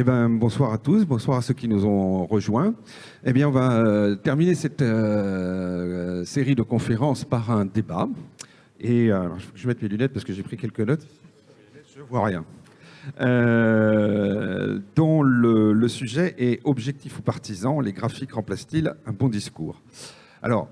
Eh ben, bonsoir à tous, bonsoir à ceux qui nous ont rejoints. Eh bien, on va terminer cette série de conférences par un débat. Et alors, je vais mettre mes lunettes parce que j'ai pris quelques notes. Je ne vois rien. Dont le sujet est objectif ou partisan, les graphiques remplacent-ils un bon discours? Alors,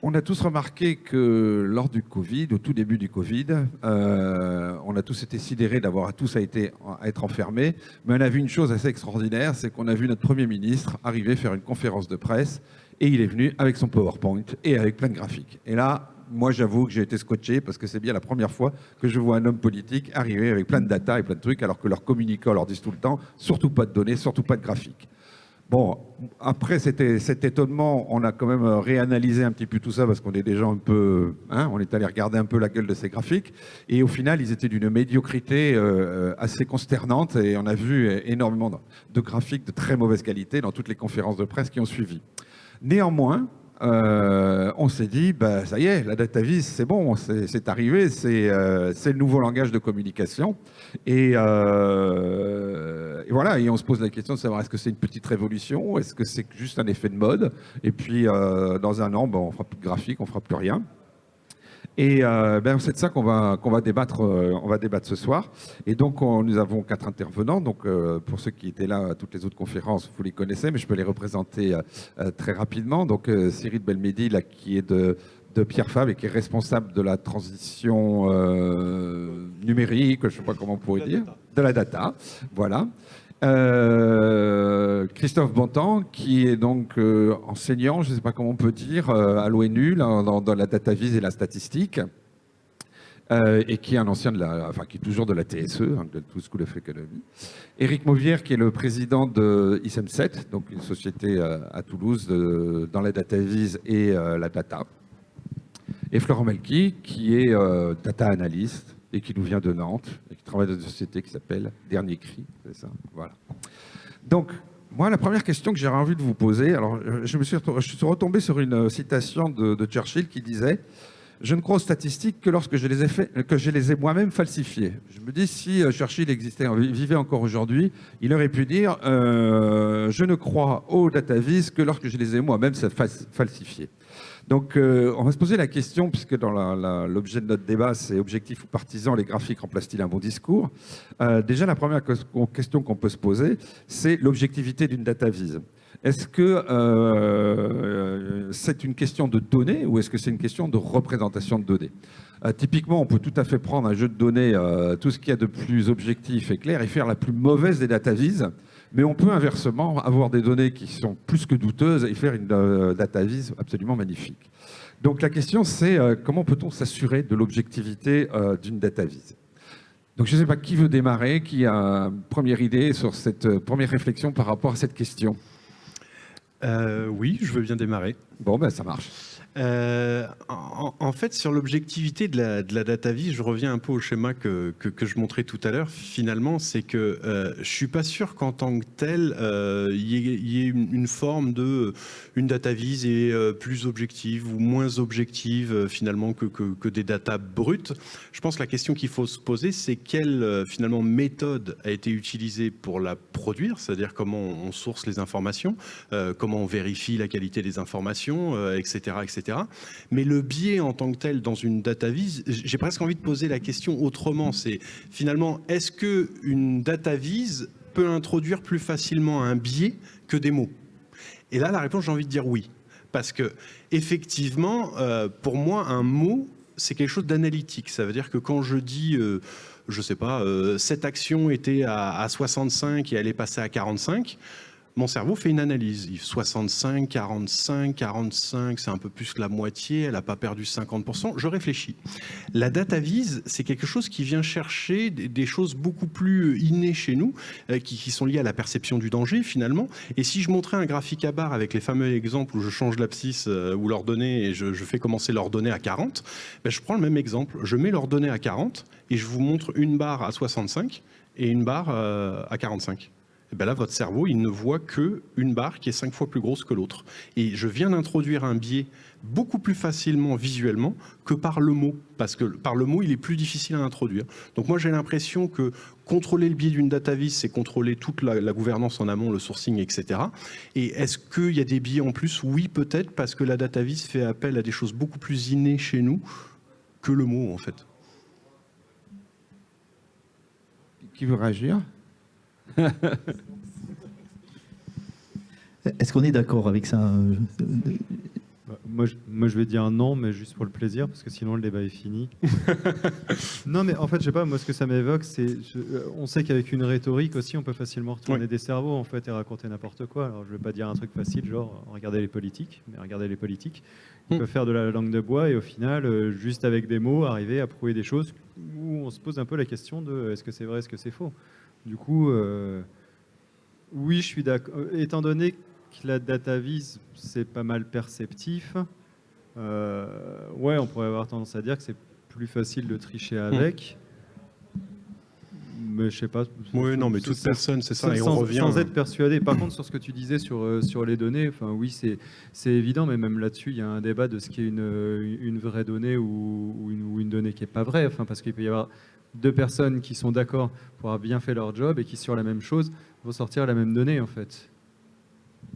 on a tous remarqué que lors du Covid, au tout début du Covid, on a tous été sidérés d'avoir tous à être enfermés. Mais on a vu une chose assez extraordinaire, c'est qu'on a vu notre Premier ministre arriver faire une conférence de presse et il est venu avec son PowerPoint et avec plein de graphiques. Et là, moi j'avoue que j'ai été scotché parce que c'est bien la première fois que je vois un homme politique arriver avec plein de data et plein de trucs alors que leurs communicants leur disent tout le temps, surtout pas de données, surtout pas de graphiques. Bon, après cet étonnement, on a quand même réanalysé un petit peu tout ça parce qu'on est des gens un peu... on est allé regarder un peu la gueule de ces graphiques. Et au final, ils étaient d'une médiocrité assez consternante. Et on a vu énormément de graphiques de très mauvaise qualité dans toutes les conférences de presse qui ont suivi. Néanmoins, on s'est dit, bah, ça y est, la data vis, c'est bon, c'est arrivé, c'est le nouveau langage de communication. Et voilà, et on se pose la question de savoir est-ce que c'est une petite révolution, est-ce que c'est juste un effet de mode, et puis dans un an, ben, on fera plus de graphique, on fera plus rien. Et ben, c'est de ça qu'on va débattre ce soir. Et donc, nous avons 4 intervenants. Donc, pour ceux qui étaient là à toutes les autres conférences, vous les connaissez, mais je peux les représenter très rapidement. Donc, Cyril Belmedi, là, qui est de Pierre Fabre et qui est responsable de la transition numérique, je ne sais pas comment on pourrait dire, de la data. Voilà. Christophe Bontemps, qui est donc enseignant, je ne sais pas comment on peut dire, à l'ONU, dans la data vis et la statistique, et qui est un ancien qui est toujours de la TSE, de Tout School of Economy. Éric Mauvière, qui est le président de ISEM7, donc une société à Toulouse dans la data vis et la data. Et Florent Melki, qui est data analyst et qui nous vient de Nantes et qui travaille dans une société qui s'appelle Dernier Cri, c'est ça, voilà. Donc, moi, la première question que j'aurais envie de vous poser, alors je suis retombé sur une citation de Churchill qui disait « Je ne crois aux statistiques que lorsque je les ai moi-même falsifiées ». Je me dis, si Churchill vivait encore aujourd'hui, il aurait pu dire « Je ne crois aux data vis que lorsque je les ai moi-même falsifiées ». Donc, on va se poser la question, puisque dans l'objet de notre débat, c'est objectif ou partisan, les graphiques remplacent-ils un bon discours? Déjà, la première question qu'on peut se poser, c'est l'objectivité d'une data vise. Est-ce que c'est une question de données ou est-ce que c'est une question de représentation de données? Typiquement, on peut tout à fait prendre un jeu de données, tout ce qu'il y a de plus objectif et clair, et faire la plus mauvaise des data vises. Mais on peut inversement avoir des données qui sont plus que douteuses et faire une data vise absolument magnifique. Donc la question c'est comment peut-on s'assurer de l'objectivité d'une data vise? Donc je ne sais pas qui veut démarrer, qui a une première idée sur cette première réflexion par rapport à cette question. Oui, je veux bien démarrer. Bon, ben ça marche. En fait, sur l'objectivité de la data vis, je reviens un peu au schéma que je montrais tout à l'heure. Finalement, c'est que je suis pas sûr qu'en tant que tel, y ait une forme de une data vis est plus objective ou moins objective finalement que des data brutes. Je pense que la question qu'il faut se poser, c'est quelle finalement méthode a été utilisée pour la produire, c'est-à-dire comment on source les informations, comment on vérifie la qualité des informations, etc., etc. Mais le biais en tant que tel dans une data vis, j'ai presque envie de poser la question autrement. C'est finalement, est-ce qu'une data vis peut introduire plus facilement un biais que des mots? Et là, la réponse, j'ai envie de dire oui. Parce que, effectivement, pour moi, un mot, c'est quelque chose d'analytique. Ça veut dire que quand je dis, je ne sais pas, cette action était à 65 et elle est passée à 45, mon cerveau fait une analyse. 65, 45, 45, c'est un peu plus que la moitié, elle n'a pas perdu 50%. Je réfléchis. La data vis, c'est quelque chose qui vient chercher des choses beaucoup plus innées chez nous, qui sont liées à la perception du danger finalement. Et si je montrais un graphique à barre avec les fameux exemples où je change l'abscisse ou l'ordonnée et je fais commencer l'ordonnée à 40, ben je prends le même exemple. Je mets l'ordonnée à 40 et je vous montre une barre à 65 et une barre à 45. Et bien là, votre cerveau, il ne voit qu'une barre qui est 5 fois plus grosse que l'autre. Et je viens d'introduire un biais beaucoup plus facilement visuellement que par le mot, parce que par le mot, il est plus difficile à introduire. Donc moi, j'ai l'impression que contrôler le biais d'une data vis, c'est contrôler toute la gouvernance en amont, le sourcing, etc. Et est-ce qu'il y a des biais en plus? Oui, peut-être, parce que la data vis fait appel à des choses beaucoup plus innées chez nous que le mot, en fait. Qui veut réagir? Est-ce qu'on est d'accord avec ça? Moi, je vais dire non, mais juste pour le plaisir, parce que sinon le débat est fini. Non, mais en fait, je sais pas, moi, ce que ça m'évoque, c'est... On sait qu'avec une rhétorique aussi, on peut facilement retourner des cerveaux, en fait, et raconter n'importe quoi. Alors, je vais pas dire un truc facile, genre, regardez les politiques, mais regardez les politiques. Ils peuvent faire de la langue de bois, et au final, juste avec des mots, arriver à prouver des choses où on se pose un peu la question de est-ce que c'est vrai, est-ce que c'est faux? Du coup, oui, je suis d'accord. Étant donné que la data vis, c'est pas mal perceptif, ouais, on pourrait avoir tendance à dire que c'est plus facile de tricher avec. Mais je sais pas. Oui, non, mais toute personne, c'est ça, et on revient... Sans être persuadé. Par contre, sur ce que tu disais sur les données, enfin, oui, c'est évident, mais même là-dessus, il y a un débat de ce qui est une vraie donnée ou une donnée qui n'est pas vraie. Enfin, parce qu'il peut y avoir deux personnes qui sont d'accord pour avoir bien fait leur job et qui, sur la même chose, vont sortir la même donnée, en fait.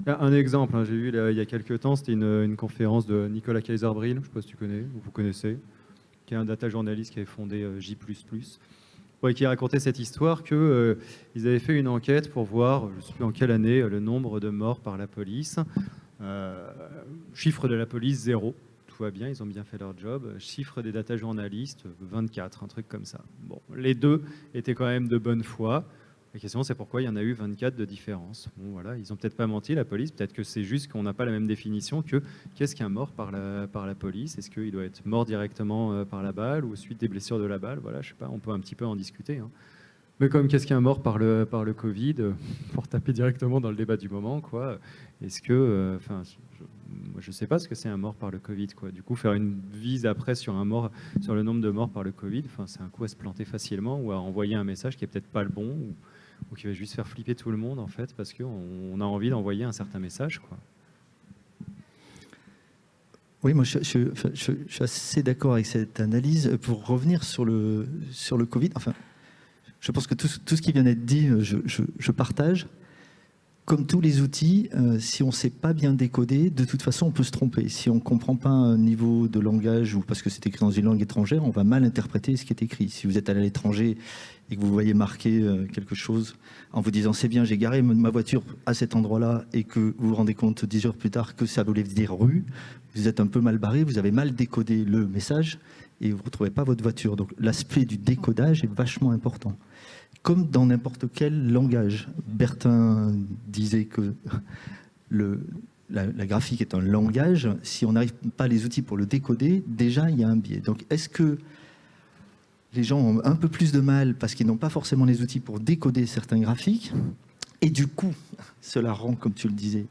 Un exemple, hein, j'ai vu il y a quelques temps, c'était une conférence de Nicolas Kaiser-Bril, je ne sais pas si tu connais ou vous connaissez, qui est un data journaliste qui avait fondé J++, qui racontait cette histoire qu'ils avaient fait une enquête pour voir, je ne sais plus en quelle année, le nombre de morts par la police. Chiffre de la police, 0. Tout va bien, ils ont bien fait leur job. Chiffre des data journalistes, 24, un truc comme ça. Bon, les deux étaient quand même de bonne foi. La question, c'est pourquoi il y en a eu 24 de différence. Bon, voilà, ils n'ont peut-être pas menti, la police. Peut-être que c'est juste qu'on n'a pas la même définition que qu'est-ce qu'un mort par la police. Est-ce qu'il doit être mort directement par la balle ou suite des blessures de la balle? Voilà, je sais pas, on peut un petit peu en discuter. Hein. Mais comme qu'est-ce qu'un mort par le Covid, pour taper directement dans le débat du moment, quoi. Est-ce que, je sais pas ce que c'est un mort par le Covid, quoi. Du coup, faire une vise après sur le nombre de morts par le Covid, c'est un coup à se planter facilement ou à envoyer un message qui est peut-être pas le bon ou qui va juste faire flipper tout le monde, en fait, parce qu'on a envie d'envoyer un certain message, quoi. Oui, moi je suis assez d'accord avec cette analyse. Pour revenir sur le Covid, je pense que tout ce qui vient d'être dit, je partage. Comme tous les outils, si on ne sait pas bien décoder, de toute façon, on peut se tromper. Si on ne comprend pas un niveau de langage ou parce que c'est écrit dans une langue étrangère, on va mal interpréter ce qui est écrit. Si vous êtes allé à l'étranger et que vous voyez marquer quelque chose en vous disant « c'est bien, j'ai garé ma voiture à cet endroit-là » et que vous vous rendez compte 10 heures plus tard que ça voulait dire « rue », vous êtes un peu mal barré, vous avez mal décodé le message et vous ne retrouvez pas votre voiture. Donc l'aspect du décodage est vachement important. Comme dans n'importe quel langage. Bertin disait que la graphique est un langage. Si on n'arrive pas les outils pour le décoder, déjà, il y a un biais. Donc, est-ce que les gens ont un peu plus de mal parce qu'ils n'ont pas forcément les outils pour décoder certains graphiques? Et du coup, cela rend, comme tu le disais,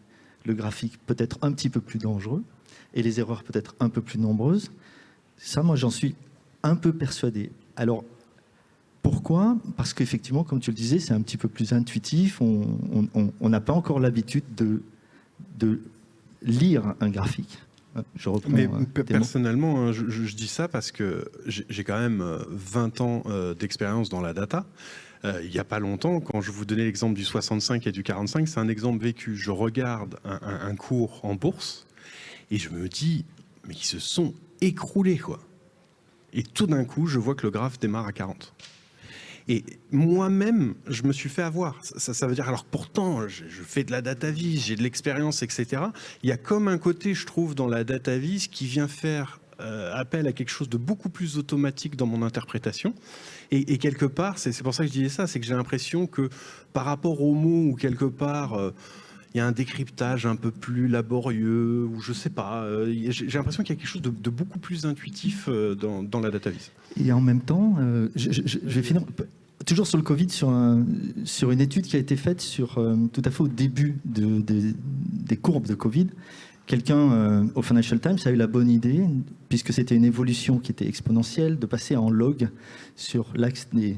le graphique peut-être un petit peu plus dangereux et les erreurs peut-être un peu plus nombreuses. Ça, moi, j'en suis un peu persuadé. Alors, pourquoi? Parce qu'effectivement, comme tu le disais, c'est un petit peu plus intuitif. On n'a pas encore l'habitude de lire un graphique. Je reprends. Mais personnellement, je dis ça parce que j'ai quand même 20 ans d'expérience dans la data. Il n'y a pas longtemps, quand je vous donnais l'exemple du 65 et du 45, c'est un exemple vécu. Je regarde un cours en bourse et je me dis, mais ils se sont écroulés, quoi. Et tout d'un coup, je vois que le graphe démarre à 40. Et moi-même, je me suis fait avoir. Ça veut dire, alors pourtant, je fais de la data vis, j'ai de l'expérience, etc. Il y a comme un côté, je trouve, dans la data vis qui vient faire appel à quelque chose de beaucoup plus automatique dans mon interprétation. Et quelque part, c'est pour ça que je disais ça, c'est que j'ai l'impression que par rapport aux mots ou quelque part... il y a un décryptage un peu plus laborieux, ou je sais pas. J'ai l'impression qu'il y a quelque chose de beaucoup plus intuitif dans la data vis. Et en même temps, je vais finir toujours sur le Covid, sur une étude qui a été faite tout à fait au début des courbes de Covid. Quelqu'un au Financial Times a eu la bonne idée, puisque c'était une évolution qui était exponentielle, de passer en log sur l'axe des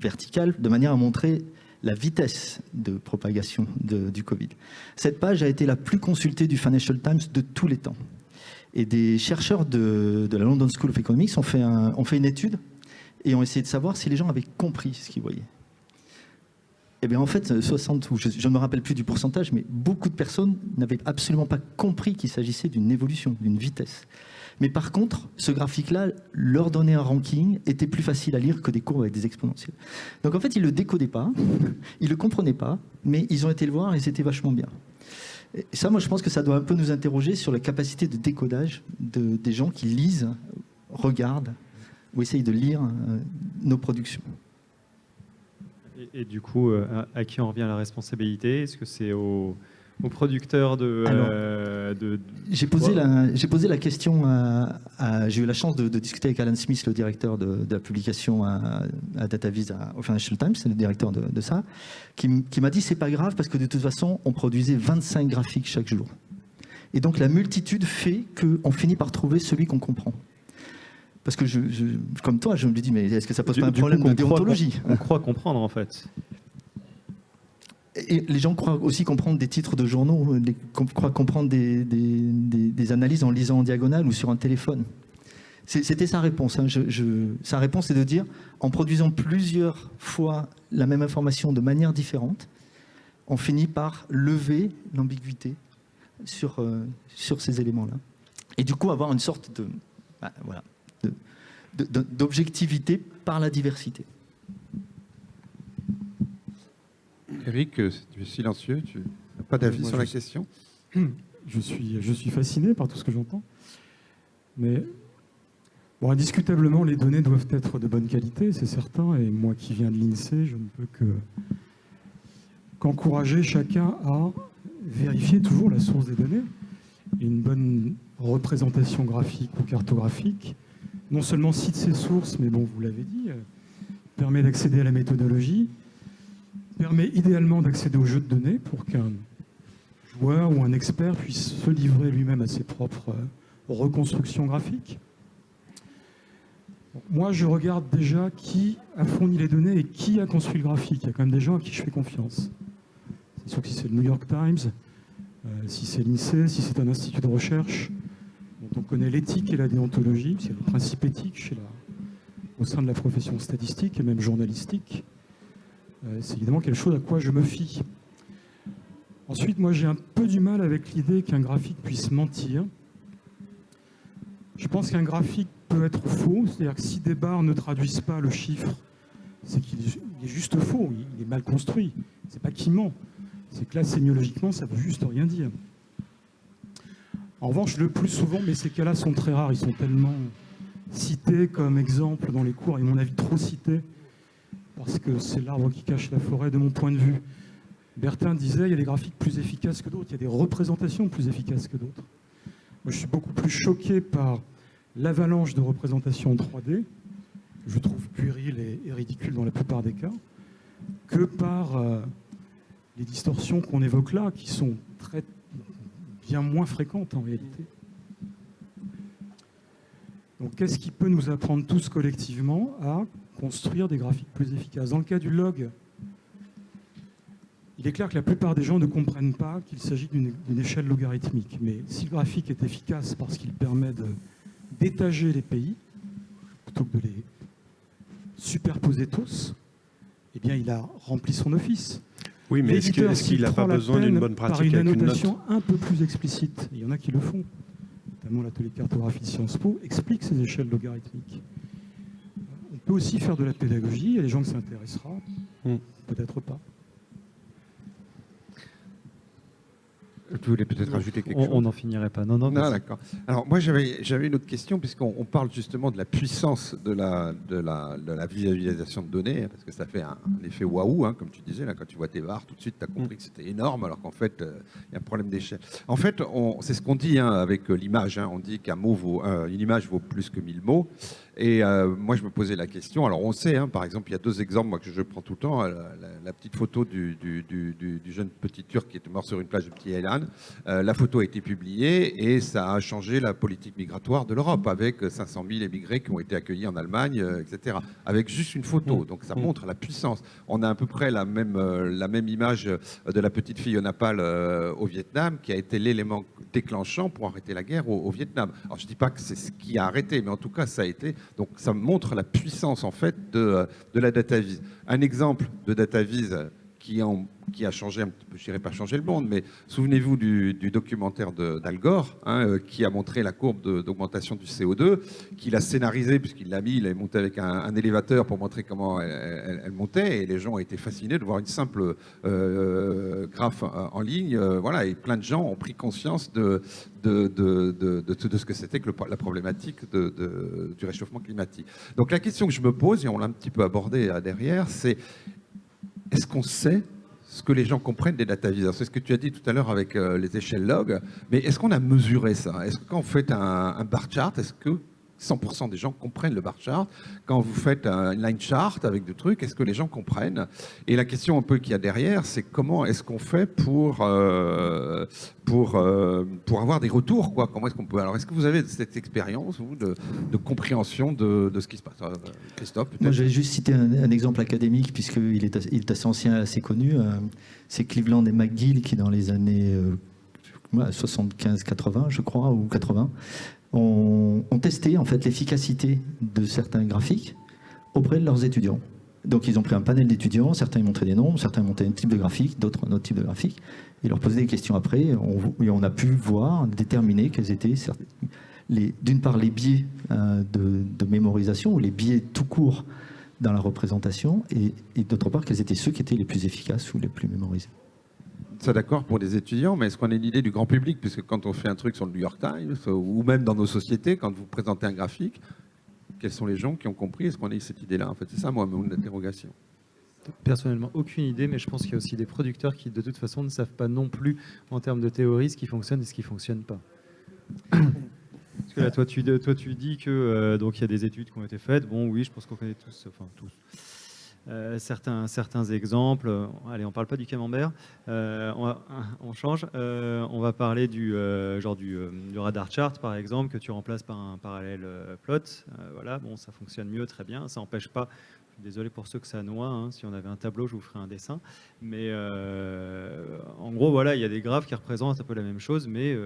verticales, de manière à montrer la vitesse de propagation du Covid. Cette page a été la plus consultée du Financial Times de tous les temps. Et des chercheurs de la London School of Economics ont fait une étude et ont essayé de savoir si les gens avaient compris ce qu'ils voyaient. Eh bien, en fait, 60, ou je ne me rappelle plus du pourcentage, mais beaucoup de personnes n'avaient absolument pas compris qu'il s'agissait d'une évolution, d'une vitesse. Mais par contre, ce graphique-là, leur donner un ranking était plus facile à lire que des courbes avec des exponentielles. Donc en fait, ils ne le décodaient pas, ils ne le comprenaient pas, mais ils ont été le voir et c'était vachement bien. Et ça, moi, je pense que ça doit un peu nous interroger sur la capacité de décodage des gens qui lisent, regardent ou essayent de lire nos productions. Et du coup, à qui en revient la responsabilité? Est-ce que c'est aux producteurs de... J'ai posé la question j'ai eu la chance de discuter avec Alan Smith, le directeur de la publication à DataVis au Financial Times, c'est le directeur de ça, qui m'a dit c'est pas grave parce que de toute façon, on produisait 25 graphiques chaque jour. Et donc la multitude fait qu'on finit par trouver celui qu'on comprend. Parce que comme toi, je me dis, mais est-ce que ça pose pas un problème de déontologie? On croit comprendre, en fait. Et les gens croient aussi comprendre des titres de journaux, croient comprendre des analyses en lisant en diagonale ou sur un téléphone. C'était sa réponse. Hein. Sa réponse est de dire, en produisant plusieurs fois la même information de manière différente, on finit par lever l'ambiguïté sur ces éléments-là. Et du coup, avoir une sorte d'objectivité par la diversité. Eric, tu es silencieux, tu n'as pas d'avis sur la question? Je suis fasciné par tout ce que j'entends. Mais bon, indiscutablement, les données doivent être de bonne qualité, c'est certain. Et moi qui viens de l'INSEE, je ne peux qu'encourager chacun à vérifier toujours la source des données. Et une bonne représentation graphique ou cartographique non seulement cite ses sources, mais bon, vous l'avez dit, permet d'accéder à la méthodologie, permet idéalement d'accéder aux jeux de données pour qu'un joueur ou un expert puisse se livrer lui-même à ses propres reconstructions graphiques. Donc, moi, je regarde déjà qui a fourni les données et qui a construit le graphique. Il y a quand même des gens à qui je fais confiance. C'est sûr que si c'est le New York Times, si c'est l'INSEE, si c'est un institut de recherche, dont on connaît l'éthique et la déontologie, parce qu'il y a des principes éthiques au sein de la profession statistique et même journalistique, c'est évidemment quelque chose à quoi je me fie. Ensuite, moi j'ai un peu du mal avec l'idée qu'un graphique puisse mentir. Je pense qu'un graphique peut être faux, c'est-à-dire que si des barres ne traduisent pas le chiffre, c'est qu'il est juste faux, il est mal construit. C'est pas qu'il ment, c'est que là, sémiologiquement, ça veut juste rien dire. En revanche, le plus souvent, mais ces cas-là sont très rares, ils sont tellement cités comme exemple dans les cours, et à mon avis trop cités, parce que c'est l'arbre qui cache la forêt de mon point de vue. Bertin disait, il y a des graphiques plus efficaces que d'autres, il y a des représentations plus efficaces que d'autres. Moi, je suis beaucoup plus choqué par l'avalanche de représentations en 3D, je trouve puéril et ridicule dans la plupart des cas, que par les distorsions qu'on évoque là, qui sont bien moins fréquentes en réalité. Donc qu'est-ce qui peut nous apprendre tous collectivement à construire des graphiques plus efficaces? Dans le cas du log, il est clair que la plupart des gens ne comprennent pas qu'il s'agit d'une échelle logarithmique. Mais si le graphique est efficace parce qu'il permet d'étager les pays, plutôt que de les superposer tous, eh bien il a rempli son office. Oui, mais est-ce qu'il n'a pas besoin d'une bonne pratique avec une annotation un peu plus explicite? Il y en a qui le font, notamment l'atelier de cartographie de Sciences Po explique ces échelles logarithmiques. On peut aussi faire de la pédagogie, il y a des gens que ça intéressera, peut-être pas. Tu voulais peut-être ajouter quelque chose? On n'en finirait pas. Non, d'accord. Alors moi j'avais une autre question, puisqu'on parle justement de la puissance de la visualisation de données, parce que ça fait un effet waouh, hein, comme tu disais, là, quand tu vois tes barres, tout de suite tu as compris que c'était énorme, alors qu'en fait il y a un problème d'échelle. En fait, c'est ce qu'on dit avec l'image, hein, on dit une image vaut plus que 1000 mots. Et moi, je me posais la question. Alors, on sait, hein, par exemple, il y a deux exemples moi, que je prends tout le temps. La petite photo du jeune petit Turc qui est mort sur une plage de Petit Elan. Wuhan. La photo a été publiée et ça a changé la politique migratoire de l'Europe avec 500 000 émigrés qui ont été accueillis en Allemagne, etc. Avec juste une photo. Donc ça montre la puissance. On a à peu près la même image de la petite fille au Népal au Vietnam qui a été l'élément déclenchant pour arrêter la guerre au Vietnam. Alors je ne dis pas que c'est ce qui a arrêté, mais en tout cas ça a été. Donc ça montre la puissance en fait de la DataVis. Un exemple de DataVis qui a changé un petit peu, je dirais pas changer le monde, mais souvenez-vous du documentaire d'Al Gore, qui a montré la courbe d'augmentation du CO2, qu'il a scénarisé, puisqu'il l'a mis, il est monté avec un élévateur pour montrer comment elle montait, et les gens ont été fascinés de voir une simple graphe en ligne, voilà, et plein de gens ont pris conscience de ce que c'était que la problématique du réchauffement climatique. Donc la question que je me pose, et on l'a un petit peu abordé derrière, c'est est-ce qu'on sait ce que les gens comprennent des DataVis? C'est ce que tu as dit tout à l'heure avec les échelles log, mais est-ce qu'on a mesuré ça? Est-ce que quand vous faites un bar chart, est-ce que 100% des gens comprennent le bar chart? Quand vous faites un line chart avec des trucs, est-ce que les gens comprennent? Et la question un peu qu'il y a derrière, c'est comment est-ce qu'on fait pour avoir des retours, quoi? Comment est-ce qu'on peut... Alors, est-ce que vous avez cette expérience, vous, de compréhension de ce qui se passe? Christophe, peut-être? Moi, je vais juste citer un exemple académique, puisqu'il est assez ancien, assez connu. C'est Cleveland et McGill qui, dans les années 75-80, je crois, ou 80, ont testé en fait l'efficacité de certains graphiques auprès de leurs étudiants. Donc ils ont pris un panel d'étudiants, certains ils montraient des nombres, certains montraient un type de graphique, d'autres un autre type de graphique, et leur posaient des questions après, et on a pu voir, déterminer quels étaient d'une part les biais de mémorisation, ou les biais tout court dans la représentation, et d'autre part quels étaient ceux qui étaient les plus efficaces ou les plus mémorisés. Ça d'accord pour les étudiants, mais est-ce qu'on a une idée du grand public? Puisque quand on fait un truc sur le New York Times, ou même dans nos sociétés, quand vous présentez un graphique, quels sont les gens qui ont compris? Est-ce qu'on a eu cette idée-là? En fait, c'est ça, moi, mon interrogation. Personnellement, aucune idée, mais je pense qu'il y a aussi des producteurs qui, de toute façon, ne savent pas non plus, en termes de théorie, ce qui fonctionne et ce qui ne fonctionne pas. Parce que là, toi, tu dis que donc il y a des études qui ont été faites. Bon, oui, je pense qu'on connaît tous, enfin tous. Certains exemples. Allez, on ne parle pas du camembert, on change. On va parler du radar chart, par exemple, que tu remplaces par un parallèle plot. Voilà, bon, ça fonctionne mieux, très bien. Ça n'empêche pas, je suis désolé pour ceux que ça noie, hein, si on avait un tableau, je vous ferais un dessin. Mais en gros, voilà, il y a des graphes qui représentent un peu la même chose, mais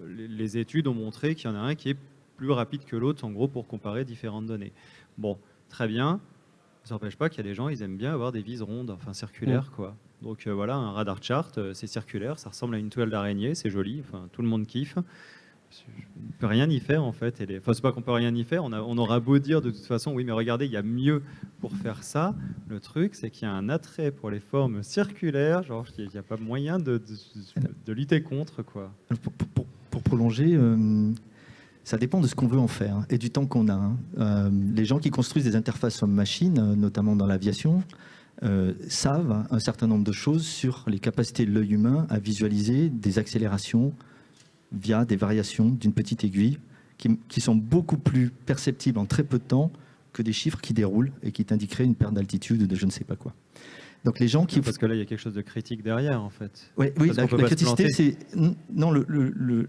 les études ont montré qu'il y en a un qui est plus rapide que l'autre, en gros, pour comparer différentes données. Bon, très bien. Ça n'empêche pas qu'il y a des gens, ils aiment bien avoir des vises rondes, enfin circulaires, quoi. Donc voilà, un radar chart, c'est circulaire, ça ressemble à une toile d'araignée, c'est joli, enfin, tout le monde kiffe. On ne peut rien y faire, en fait. Enfin, c'est pas qu'on peut rien y faire, on aura beau dire de toute façon, oui, mais regardez, il y a mieux pour faire ça. Le truc, c'est qu'il y a un attrait pour les formes circulaires, genre, il n'y a pas moyen de lutter contre, quoi. Pour prolonger... Ça dépend de ce qu'on veut en faire et du temps qu'on a. Les gens qui construisent des interfaces homme-machine, notamment dans l'aviation, savent un certain nombre de choses sur les capacités de l'œil humain à visualiser des accélérations via des variations d'une petite aiguille qui sont beaucoup plus perceptibles en très peu de temps que des chiffres qui déroulent et qui t'indiqueraient une perte d'altitude ou de je ne sais pas quoi. Donc les gens qui... Parce que là, il y a quelque chose de critique derrière, en fait. Oui, la criticité, c'est... Non,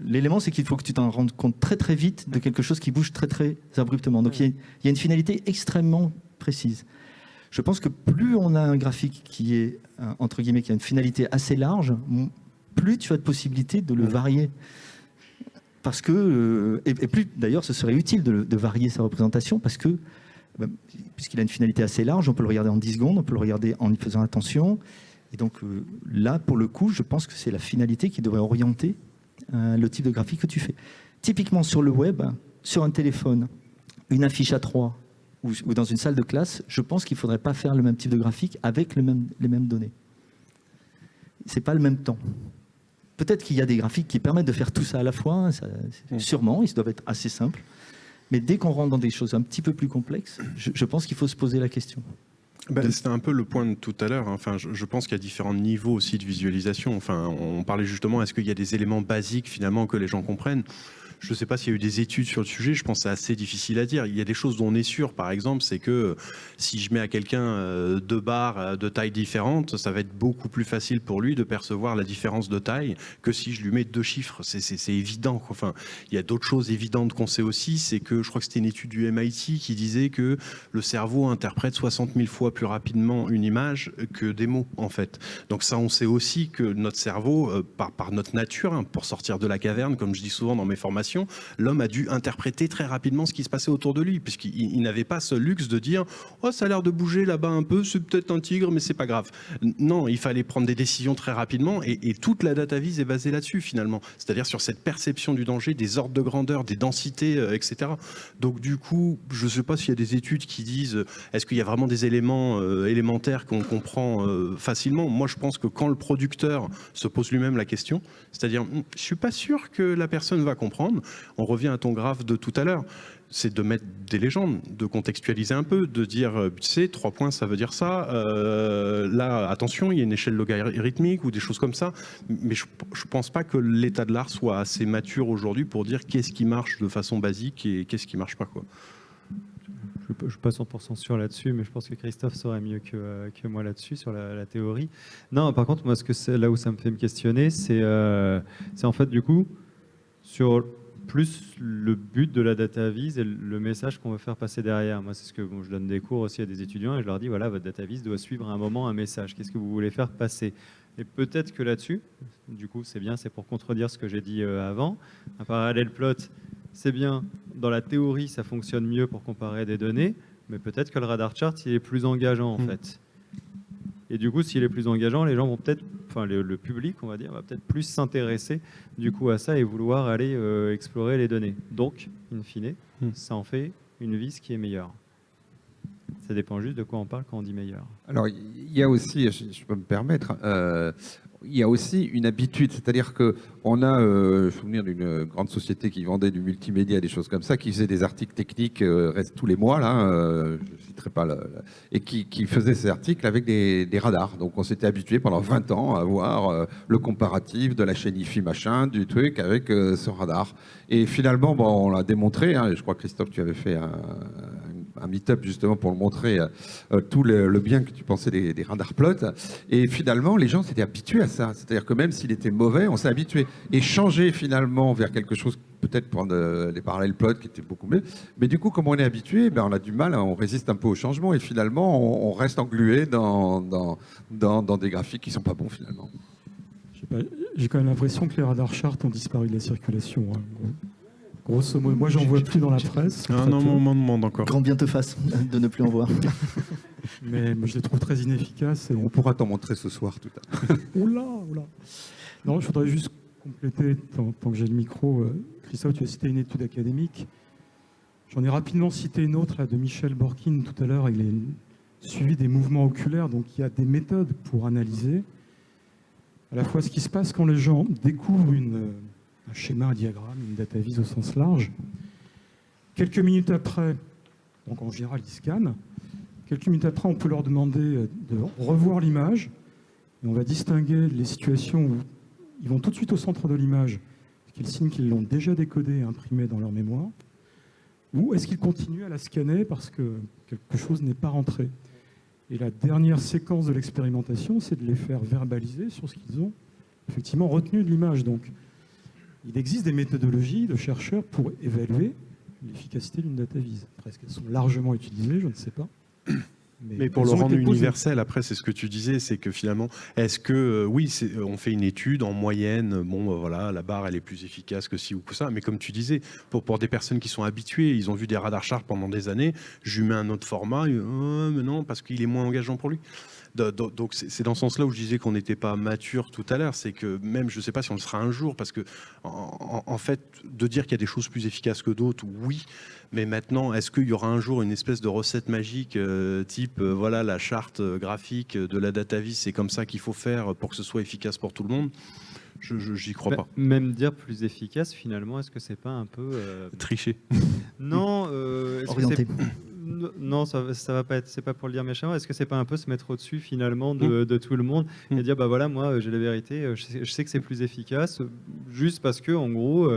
l'élément, c'est qu'il faut que tu t'en rendes compte très très vite de quelque chose qui bouge très très abruptement. Donc il y a une finalité extrêmement précise. Je pense que plus on a un graphique qui est, entre guillemets, qui a une finalité assez large, plus tu as de possibilités de le varier. Parce que... Et plus, d'ailleurs, ce serait utile de varier sa représentation, parce que puisqu'il a une finalité assez large, on peut le regarder en 10 secondes, on peut le regarder en y faisant attention. Et donc là, pour le coup, je pense que c'est la finalité qui devrait orienter le type de graphique que tu fais. Typiquement sur le web, sur un téléphone, une affiche A3 ou dans une salle de classe, je pense qu'il ne faudrait pas faire le même type de graphique avec les mêmes données. Ce n'est pas le même temps. Peut-être qu'il y a des graphiques qui permettent de faire tout ça à la fois, sûrement, ils doivent être assez simples. Mais dès qu'on rentre dans des choses un petit peu plus complexes, je pense qu'il faut se poser la question. C'était un peu le point de tout à l'heure. Enfin, je pense qu'il y a différents niveaux aussi de visualisation. Enfin, on parlait justement, est-ce qu'il y a des éléments basiques finalement que les gens comprennent? je ne sais pas s'il y a eu des études sur le sujet, je pense que c'est assez difficile à dire. Il y a des choses dont on est sûr, par exemple, c'est que si je mets à quelqu'un 2 barres de taille différente, ça va être beaucoup plus facile pour lui de percevoir la différence de taille que si je lui mets 2 chiffres. C'est évident, quoi. Enfin, il y a d'autres choses évidentes qu'on sait aussi, c'est que je crois que c'était une étude du MIT qui disait que le cerveau interprète 60 000 fois plus rapidement une image que des mots, en fait. Donc ça, on sait aussi que notre cerveau, par notre nature, hein, pour sortir de la caverne, comme je dis souvent dans mes formations, l'homme a dû interpréter très rapidement ce qui se passait autour de lui, puisqu'il n'avait pas ce luxe de dire « Oh, ça a l'air de bouger là-bas un peu, c'est peut-être un tigre, mais c'est pas grave ». Non, il fallait prendre des décisions très rapidement, et toute la data vise est basée là-dessus, finalement. C'est-à-dire sur cette perception du danger, des ordres de grandeur, des densités, etc. Donc du coup, je ne sais pas s'il y a des études qui disent est-ce qu'il y a vraiment des éléments élémentaires qu'on comprend facilement. Moi, je pense que quand le producteur se pose lui-même la question, c'est-à-dire je ne suis pas sûr que la personne va comprendre, on revient à ton graphe de tout à l'heure, c'est de mettre des légendes, de contextualiser un peu, de dire, tu sais, 3 points, ça veut dire ça. Là, attention, il y a une échelle logarithmique ou des choses comme ça. Mais je ne pense pas que l'état de l'art soit assez mature aujourd'hui pour dire qu'est-ce qui marche de façon basique et qu'est-ce qui ne marche pas, quoi. Je ne suis pas 100% sûr là-dessus, mais je pense que Christophe saurait mieux que moi là-dessus, sur la théorie. Non, par contre, moi, là où ça me fait me questionner, c'est en fait, du coup, sur plus le but de la data vise et le message qu'on veut faire passer derrière. Moi, c'est ce que je donne des cours aussi à des étudiants et je leur dis, voilà, votre data vise doit suivre à un moment un message. Qu'est-ce que vous voulez faire passer? Et peut-être que là-dessus, du coup, c'est bien, c'est pour contredire ce que j'ai dit avant, un parallèle plot, c'est bien, dans la théorie, ça fonctionne mieux pour comparer des données, mais peut-être que le radar chart, il est plus engageant, en fait. Et du coup, s'il est plus engageant, les gens vont peut-être, enfin le public, on va dire, va peut-être plus s'intéresser du coup à ça et vouloir aller explorer les données. Donc, in fine, ça en fait une vis qui est meilleure. Ça dépend juste de quoi on parle quand on dit meilleur. Alors, il y a aussi, je peux me permettre, il y a aussi une habitude, c'est-à-dire qu'on a, je me souviens d'une grande société qui vendait du multimédia, des choses comme ça, qui faisait des articles techniques tous les mois, là, je ne citerai pas, et qui faisait ces articles avec des radars. Donc on s'était habitué pendant 20 ans à voir le comparatif de la chaîne IFI machin, du truc avec ce radar. Et finalement, bon, on l'a démontré, hein, et je crois que Christophe, tu avais fait un meet-up justement pour le montrer tout le bien que tu pensais des radar plots. Et finalement, les gens s'étaient habitués à ça. C'est-à-dire que même s'il était mauvais, on s'est habitué. Et changer finalement vers quelque chose, peut-être pour des parallèles plots qui étaient beaucoup mieux. Mais du coup, comme on est habitué, ben, on a du mal, on résiste un peu au changement. Et finalement, on reste englué dans des graphiques qui ne sont pas bons finalement. J'ai quand même l'impression que les radar charts ont disparu de la circulation. Hein. Grosso modo, moi j'en vois plus dans la presse. Non, on m'en demande encore. Grand bien te fasse de ne plus en voir. Mais je les trouve très inefficaces. On pourra t'en montrer ce soir tout à l'heure. Oula. Non, je voudrais juste compléter, tant que j'ai le micro. Christophe, tu as cité une étude académique. J'en ai rapidement cité une autre là, de Michel Borkin tout à l'heure. Il est suivi des mouvements oculaires, donc il y a des méthodes pour analyser à la fois ce qui se passe quand les gens découvrent un schéma, un diagramme, une data vise au sens large. Quelques minutes après, donc en général ils scannent, quelques minutes après on peut leur demander de revoir l'image et on va distinguer les situations où ils vont tout de suite au centre de l'image, ce qui est le signe qu'ils l'ont déjà décodé et imprimé dans leur mémoire, ou est-ce qu'ils continuent à la scanner parce que quelque chose n'est pas rentré. Et la dernière séquence de l'expérimentation, c'est de les faire verbaliser sur ce qu'ils ont effectivement retenu de l'image. Donc, il existe des méthodologies de chercheurs pour évaluer l'efficacité d'une data vise. Est-ce qu'elles sont largement utilisées? Je ne sais pas. Mais pour le rendre universel, après, c'est ce que tu disais, c'est que finalement, est-ce que, oui, on fait une étude en moyenne, bon, voilà, la barre, elle est plus efficace que ci ou que ça, mais comme tu disais, pour des personnes qui sont habituées, ils ont vu des radar charts pendant des années, je lui mets un autre format, mais non, parce qu'il est moins engageant pour lui. Donc c'est dans ce sens-là où je disais qu'on n'était pas mature tout à l'heure, c'est que même, je ne sais pas si on le sera un jour, parce que en fait, de dire qu'il y a des choses plus efficaces que d'autres, oui, mais maintenant, est-ce qu'il y aura un jour une espèce de recette magique type, voilà, la charte graphique de la data vise, c'est comme ça qu'il faut faire pour que ce soit efficace pour tout le monde? J'y crois pas. Même dire plus efficace, finalement, est-ce que c'est pas un peu... Tricher. Non, orienté. Non, ça va pas être. C'est pas pour le dire méchamment. Est-ce que c'est pas un peu se mettre au-dessus finalement de tout le monde et dire bah voilà, moi j'ai la vérité, je sais que c'est plus efficace, juste parce que en gros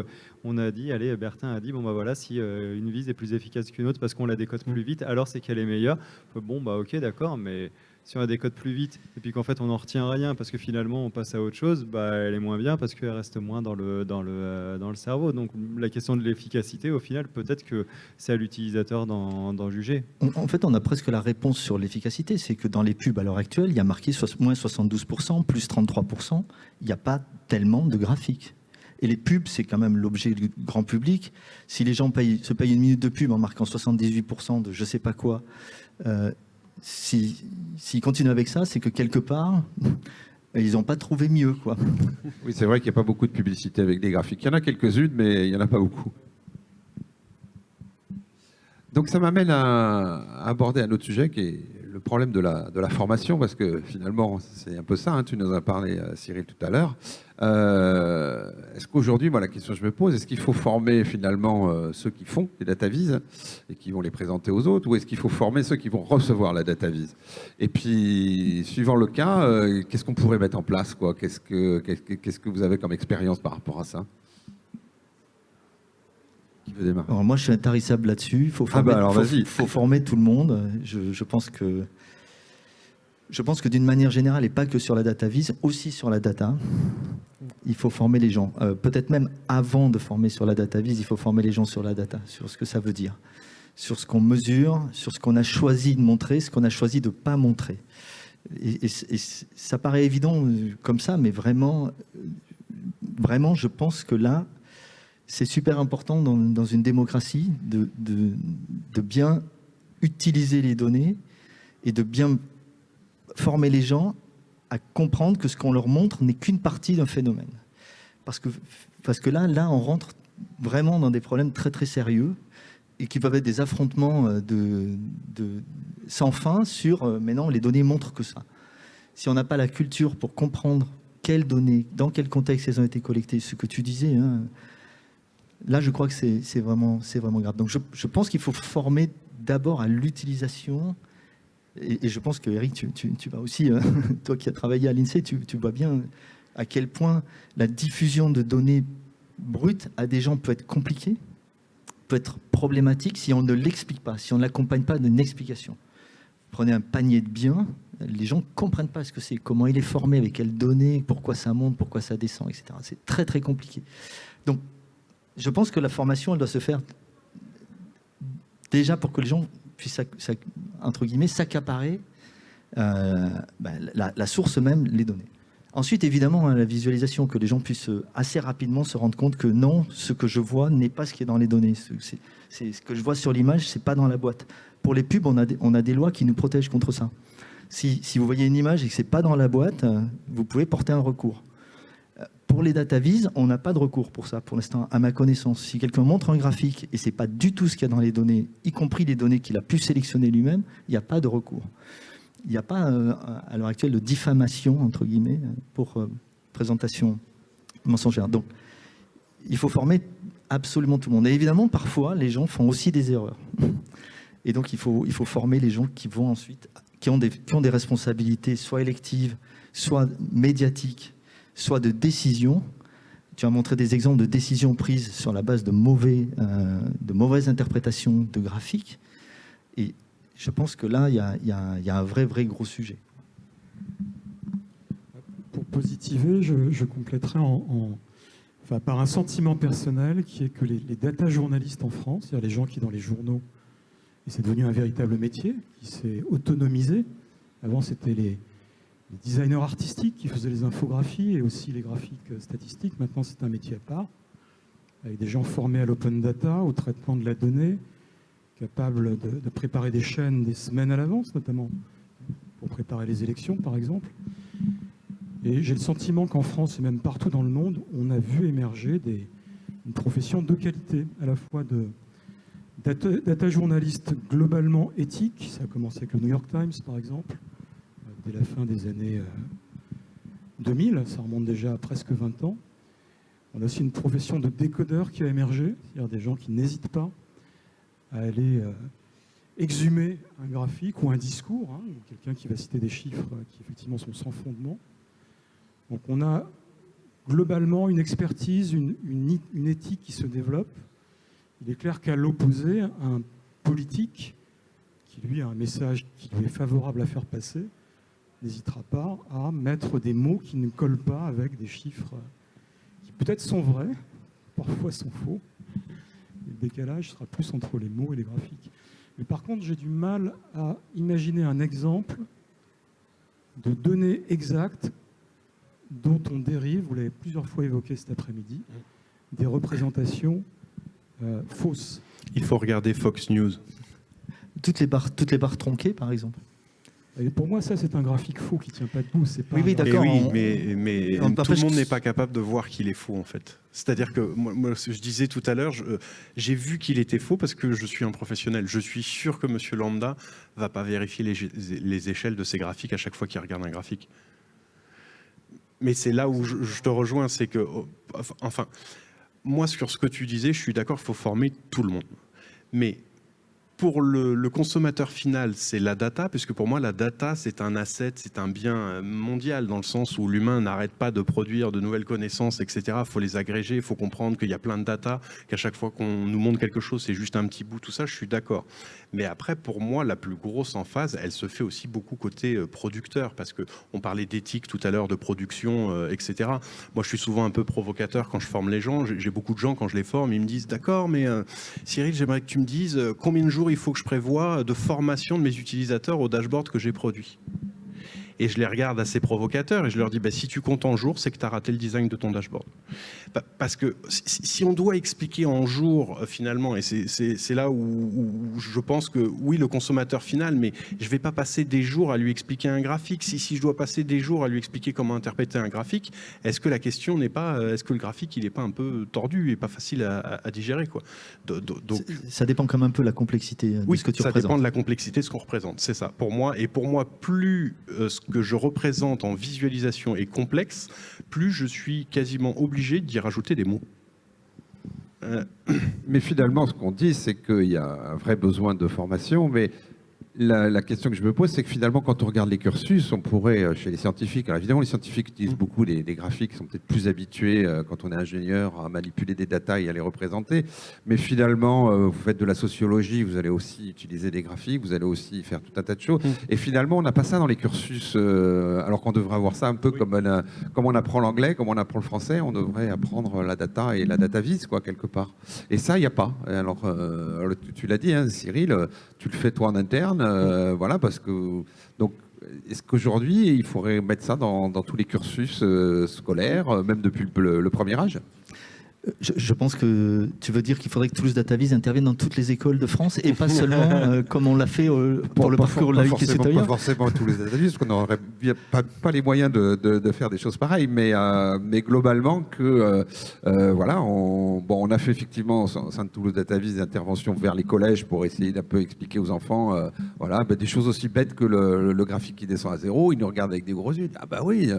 on a dit, allez, Bertin a dit, bon bah voilà, si une vis est plus efficace qu'une autre parce qu'on la décode plus vite, alors c'est qu'elle est meilleure. Bon bah ok, d'accord, mais si on la décode plus vite et puis qu'en fait on n'en retient rien parce que finalement on passe à autre chose, bah elle est moins bien parce qu'elle reste moins dans le cerveau. Donc la question de l'efficacité, au final, peut-être que c'est à l'utilisateur d'en juger. En fait, on a presque la réponse sur l'efficacité. C'est que dans les pubs à l'heure actuelle, il y a marqué moins 72%, plus 33%. Il n'y a pas tellement de graphiques. Et les pubs, c'est quand même l'objet du grand public. Si les gens se payent une minute de pub en marquant 78% de je sais pas quoi, s'ils continuent avec ça, c'est que quelque part, ils n'ont pas trouvé mieux, quoi. Oui, c'est vrai qu'il n'y a pas beaucoup de publicité avec des graphiques. Il y en a quelques-unes, mais il n'y en a pas beaucoup. Donc ça m'amène à aborder un autre sujet qui est le problème de la formation, parce que finalement, c'est un peu ça, hein, tu nous en as parlé, Cyril, tout à l'heure. Est-ce qu'aujourd'hui, la question que je me pose, est-ce qu'il faut former finalement ceux qui font les data viz et qui vont les présenter aux autres, ou est-ce qu'il faut former ceux qui vont recevoir la data viz? Et puis, suivant le cas, qu'est-ce qu'on pourrait mettre en place, quoi? Qu'est-ce que vous avez comme expérience par rapport à ça? Qui veut démarrer? Alors moi, je suis intarissable là-dessus. Il faut former tout le monde. Je pense que d'une manière générale, et pas que sur la data viz, aussi sur la data, il faut former les gens. Peut-être même avant de former sur la data viz, il faut former les gens sur la data, sur ce que ça veut dire, sur ce qu'on mesure, sur ce qu'on a choisi de montrer, ce qu'on a choisi de ne pas montrer. Et ça paraît évident comme ça, mais vraiment, je pense que là, c'est super important dans une démocratie de bien utiliser les données et de bien former les gens à comprendre que ce qu'on leur montre n'est qu'une partie d'un phénomène. Parce que là, on rentre vraiment dans des problèmes très très sérieux et qui peuvent être des affrontements sans fin sur mais non, les données montrent que ça. Si on n'a pas la culture pour comprendre quelles données, dans quel contexte elles ont été collectées, ce que tu disais, hein, là, je crois que c'est vraiment grave. Donc, je pense qu'il faut former d'abord à l'utilisation. Et je pense que, Eric, tu vas aussi, toi qui as travaillé à l'INSEE, tu vois bien à quel point la diffusion de données brutes à des gens peut être compliquée, peut être problématique si on ne l'explique pas, si on ne l'accompagne pas d'une explication. Prenez un panier de biens, les gens ne comprennent pas ce que c'est, comment il est formé, avec quelles données, pourquoi ça monte, pourquoi ça descend, etc. C'est très, très compliqué. Donc, je pense que la formation, elle doit se faire déjà pour que les gens puissent, entre guillemets, s'accaparer la source même, les données. Ensuite, évidemment, la visualisation, que les gens puissent assez rapidement se rendre compte que non, ce que je vois n'est pas ce qui est dans les données. C'est ce que je vois sur l'image, c'est pas dans la boîte. Pour les pubs, on a des lois qui nous protègent contre ça. Si vous voyez une image et que c'est pas dans la boîte, vous pouvez porter un recours. Pour les data viz, on n'a pas de recours pour ça, pour l'instant, à ma connaissance. Si quelqu'un montre un graphique et c'est pas du tout ce qu'il y a dans les données, y compris les données qu'il a pu sélectionner lui-même, il n'y a pas de recours. Il n'y a pas, à l'heure actuelle, de diffamation, entre guillemets, pour présentation mensongère. Donc, il faut former absolument tout le monde. Et évidemment, parfois, les gens font aussi des erreurs. Et donc, il faut former les gens qui vont ensuite, qui ont des responsabilités, soit électives, soit médiatiques, soit de décision. Tu as montré des exemples de décisions prises sur la base de mauvaises interprétations de graphiques. Et je pense que là, il y a un vrai gros sujet. Pour positiver, je compléterai par un sentiment personnel qui est que les data journalistes en France, c'est-à-dire les gens qui dans les journaux, et c'est devenu un véritable métier, qui s'est autonomisé. Avant, c'était les designers artistiques qui faisaient les infographies et aussi les graphiques statistiques. Maintenant, c'est un métier à part, avec des gens formés à l'open data, au traitement de la donnée, capables de préparer des chaînes des semaines à l'avance, notamment pour préparer les élections, par exemple. Et j'ai le sentiment qu'en France et même partout dans le monde, on a vu émerger une profession de qualité, à la fois de data journaliste globalement éthique. Ça a commencé avec le New York Times, par exemple, dès la fin des années 2000, ça remonte déjà à presque 20 ans. On a aussi une profession de décodeur qui a émergé, c'est-à-dire des gens qui n'hésitent pas à aller exhumer un graphique ou un discours, hein, quelqu'un qui va citer des chiffres qui effectivement sont sans fondement. Donc on a globalement une expertise, une éthique qui se développe. Il est clair qu'à l'opposé, un politique qui, lui, a un message qui lui est favorable à faire passer, n'hésitera pas à mettre des mots qui ne collent pas avec des chiffres qui peut-être sont vrais, parfois sont faux. Le décalage sera plus entre les mots et les graphiques. Mais par contre, j'ai du mal à imaginer un exemple de données exactes dont on dérive, vous l'avez plusieurs fois évoqué cet après-midi, des représentations fausses. Il faut regarder Fox News. Toutes les barres tronquées, par exemple. Et pour moi, ça, c'est un graphique faux qui ne tient pas debout. C'est pas Oui, d'accord. Mais tout le monde n'est pas capable de voir qu'il est faux, en fait. C'est-à-dire que, moi, je disais tout à l'heure, j'ai vu qu'il était faux parce que je suis un professionnel. Je suis sûr que Monsieur Lambda ne va pas vérifier les échelles de ses graphiques à chaque fois qu'il regarde un graphique. Mais c'est là où je te rejoins, c'est que, enfin, moi, sur ce que tu disais, je suis d'accord, il faut former tout le monde. Mais pour le consommateur final, c'est la data, puisque pour moi, la data, c'est un asset, c'est un bien mondial, dans le sens où l'humain n'arrête pas de produire de nouvelles connaissances, etc. Il faut les agréger, il faut comprendre qu'il y a plein de data, qu'à chaque fois qu'on nous montre quelque chose, c'est juste un petit bout, tout ça, je suis d'accord. Mais après, pour moi, la plus grosse emphase, elle se fait aussi beaucoup côté producteur, parce qu'on parlait d'éthique tout à l'heure, de production, etc. Moi, je suis souvent un peu provocateur quand je forme les gens. J'ai beaucoup de gens, quand je les forme, ils me disent « D'accord, mais Cyril, j'aimerais que tu me dises combien de jours il faut que je prévoie de formation de mes utilisateurs au dashboard que j'ai produit ?» Et je les regarde assez provocateurs et je leur dis si tu comptes en jours, c'est que tu as raté le design de ton dashboard. Parce que si on doit expliquer en jours, finalement, et c'est là où je pense que oui, le consommateur final, mais je ne vais pas passer des jours à lui expliquer un graphique. Si je dois passer des jours à lui expliquer comment interpréter un graphique, est-ce que la question n'est pas, est-ce que le graphique, il n'est pas un peu tordu et pas facile à digérer, quoi. Donc, ça dépend quand même un peu de la complexité de ce que tu représentes. Ça dépend de la complexité de ce qu'on représente, c'est ça. Pour moi, plus ce que je représente en visualisation est complexe, plus je suis quasiment obligé d'y rajouter des mots. Mais finalement, ce qu'on dit, c'est qu'il y a un vrai besoin de formation, mais la question que je me pose, c'est que finalement, quand on regarde les cursus, on pourrait, chez les scientifiques, alors évidemment, les scientifiques utilisent beaucoup des graphiques, ils sont peut-être plus habitués, quand on est ingénieur, à manipuler des datas et à les représenter, mais finalement, vous faites de la sociologie, vous allez aussi utiliser des graphiques, vous allez aussi faire tout un tas de choses, et finalement, on n'a pas ça dans les cursus, alors qu'on devrait avoir ça un peu comme on apprend l'anglais, comme on apprend le français, on devrait apprendre la data et la data vise, quoi, quelque part. Et ça, il n'y a pas. Alors, tu l'as dit, hein, Cyril, tu le fais toi en interne, voilà, parce que donc est-ce qu'aujourd'hui il faudrait mettre ça dans tous les cursus scolaires, même depuis le premier âge? Je pense que tu veux dire qu'il faudrait que Toulouse DataVis intervienne dans toutes les écoles de France et pas seulement comme on l'a fait pour le parcours de la laïcité citoyenne. Pas forcément tous les DataVis, parce qu'on n'aurait pas les moyens de faire des choses pareilles, mais globalement que voilà, on a fait effectivement au sein de Toulouse DataVis des interventions vers les collèges pour essayer d'un peu expliquer aux enfants voilà, des choses aussi bêtes que le graphique qui descend à zéro, ils nous regardent avec des gros yeux, ah bah oui,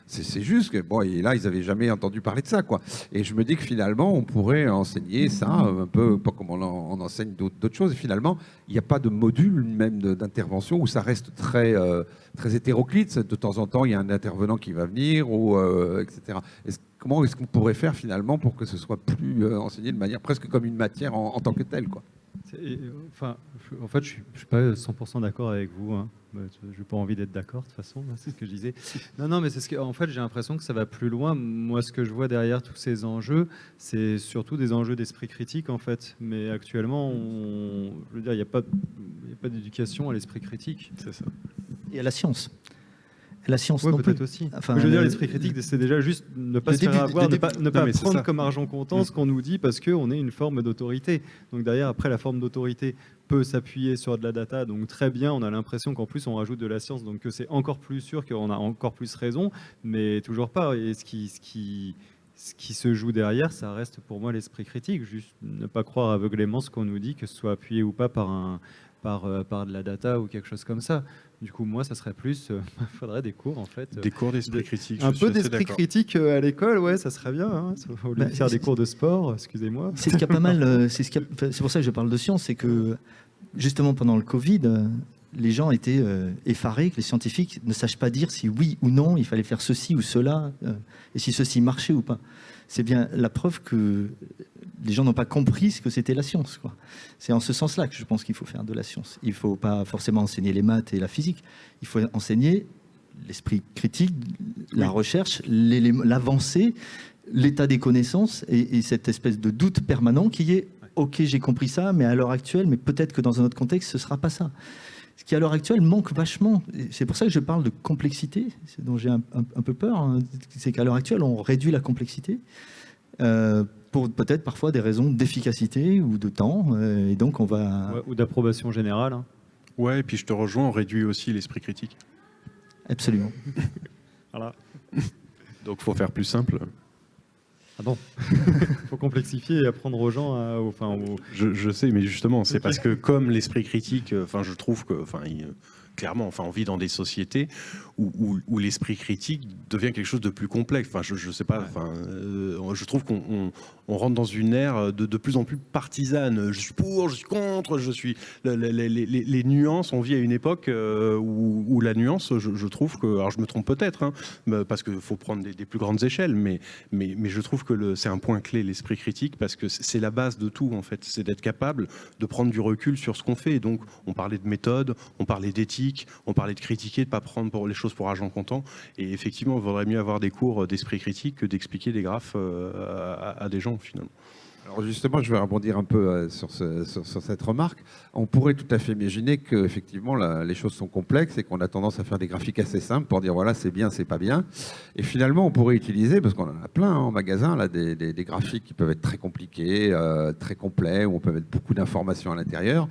c'est juste que bon, et là ils n'avaient jamais entendu parler de ça, quoi. Et je me dis que finalement, on pourrait enseigner ça un peu, pas comme on enseigne d'autres choses. Et finalement, il n'y a pas de module même d'intervention où ça reste très hétéroclite. De temps en temps, il y a un intervenant qui va venir, etc. Comment est-ce qu'on pourrait faire finalement pour que ce soit plus enseigné de manière presque comme une matière en tant que telle, quoi? Enfin, en fait, je ne suis pas 100% d'accord avec vous. Hein. Je n'ai pas envie d'être d'accord, de toute façon, c'est ce que je disais. Non, mais c'est ce que, en fait, j'ai l'impression que ça va plus loin. Moi, ce que je vois derrière tous ces enjeux, c'est surtout des enjeux d'esprit critique, en fait. Mais actuellement, je veux dire, il n'y a pas d'éducation à l'esprit critique. C'est ça. Et à la science. La science ouais, non peut-être plus. Aussi. Enfin, je veux dire, l'esprit critique, c'est déjà juste ne pas se faire avoir, ne pas prendre comme argent comptant ce qu'on nous dit parce qu'on est une forme d'autorité. Donc derrière, après, la forme d'autorité peut s'appuyer sur de la data. Donc très bien, on a l'impression qu'en plus, on rajoute de la science, donc que c'est encore plus sûr, qu'on a encore plus raison, mais toujours pas. Et ce qui se joue derrière, ça reste pour moi l'esprit critique. Juste ne pas croire aveuglément ce qu'on nous dit, que ce soit appuyé ou pas par de la data ou quelque chose comme ça. Du coup, moi, ça serait plus... Il faudrait des cours, en fait. Des cours d'esprit critique. Un peu d'esprit critique à l'école, ouais, ça serait bien. Hein, au lieu de faire des cours de sport, excusez-moi. C'est ce qu'il y a pas mal... c'est pour ça que je parle de science, c'est que, justement, pendant le Covid, les gens étaient effarés que les scientifiques ne sachent pas dire si oui ou non il fallait faire ceci ou cela, et si ceci marchait ou pas. C'est bien la preuve que les gens n'ont pas compris ce que c'était la science, quoi. C'est en ce sens-là que je pense qu'il faut faire de la science. Il ne faut pas forcément enseigner les maths et la physique. Il faut enseigner l'esprit critique, la recherche, l'avancée, l'état des connaissances et cette espèce de doute permanent qui est « ok, j'ai compris ça, mais à l'heure actuelle, mais peut-être que dans un autre contexte, ce ne sera pas ça ». Ce qui, à l'heure actuelle, manque vachement. C'est pour ça que je parle de complexité, c'est dont j'ai un peu peur. Hein. C'est qu'à l'heure actuelle, on réduit la complexité pour peut-être parfois des raisons d'efficacité ou de temps. Et donc, on va... Ouais, ou d'approbation générale. Hein. Ouais, et puis je te rejoins, on réduit aussi l'esprit critique. Absolument. Voilà. Donc, il faut faire plus simple. Ah bon. Il faut complexifier et apprendre aux gens à... Je sais, mais justement, c'est parce que comme l'esprit critique, je trouve que... clairement, on vit dans des sociétés où l'esprit critique devient quelque chose de plus complexe. Je sais pas. Je trouve qu'on rentre dans une ère de plus en plus partisane. Je suis pour, je suis contre, je suis les nuances. On vit à une époque où la nuance, je trouve que, alors je me trompe peut-être, hein, parce qu'il faut prendre des plus grandes échelles, mais je trouve que c'est un point clé, l'esprit critique, parce que c'est la base de tout en fait. C'est d'être capable de prendre du recul sur ce qu'on fait. Et donc, on parlait de méthode, on parlait d'éthique. On parlait de critiquer, de ne pas prendre les choses pour argent comptant. Et effectivement, il vaudrait mieux avoir des cours d'esprit critique que d'expliquer des graphes à des gens, finalement. Alors justement, je vais rebondir un peu sur cette remarque. On pourrait tout à fait imaginer qu'effectivement, les choses sont complexes et qu'on a tendance à faire des graphiques assez simples pour dire voilà, c'est bien, c'est pas bien. Et finalement, on pourrait utiliser, parce qu'on en a plein en magasin, là, des graphiques qui peuvent être très compliqués, très complets, où on peut mettre beaucoup d'informations à l'intérieur,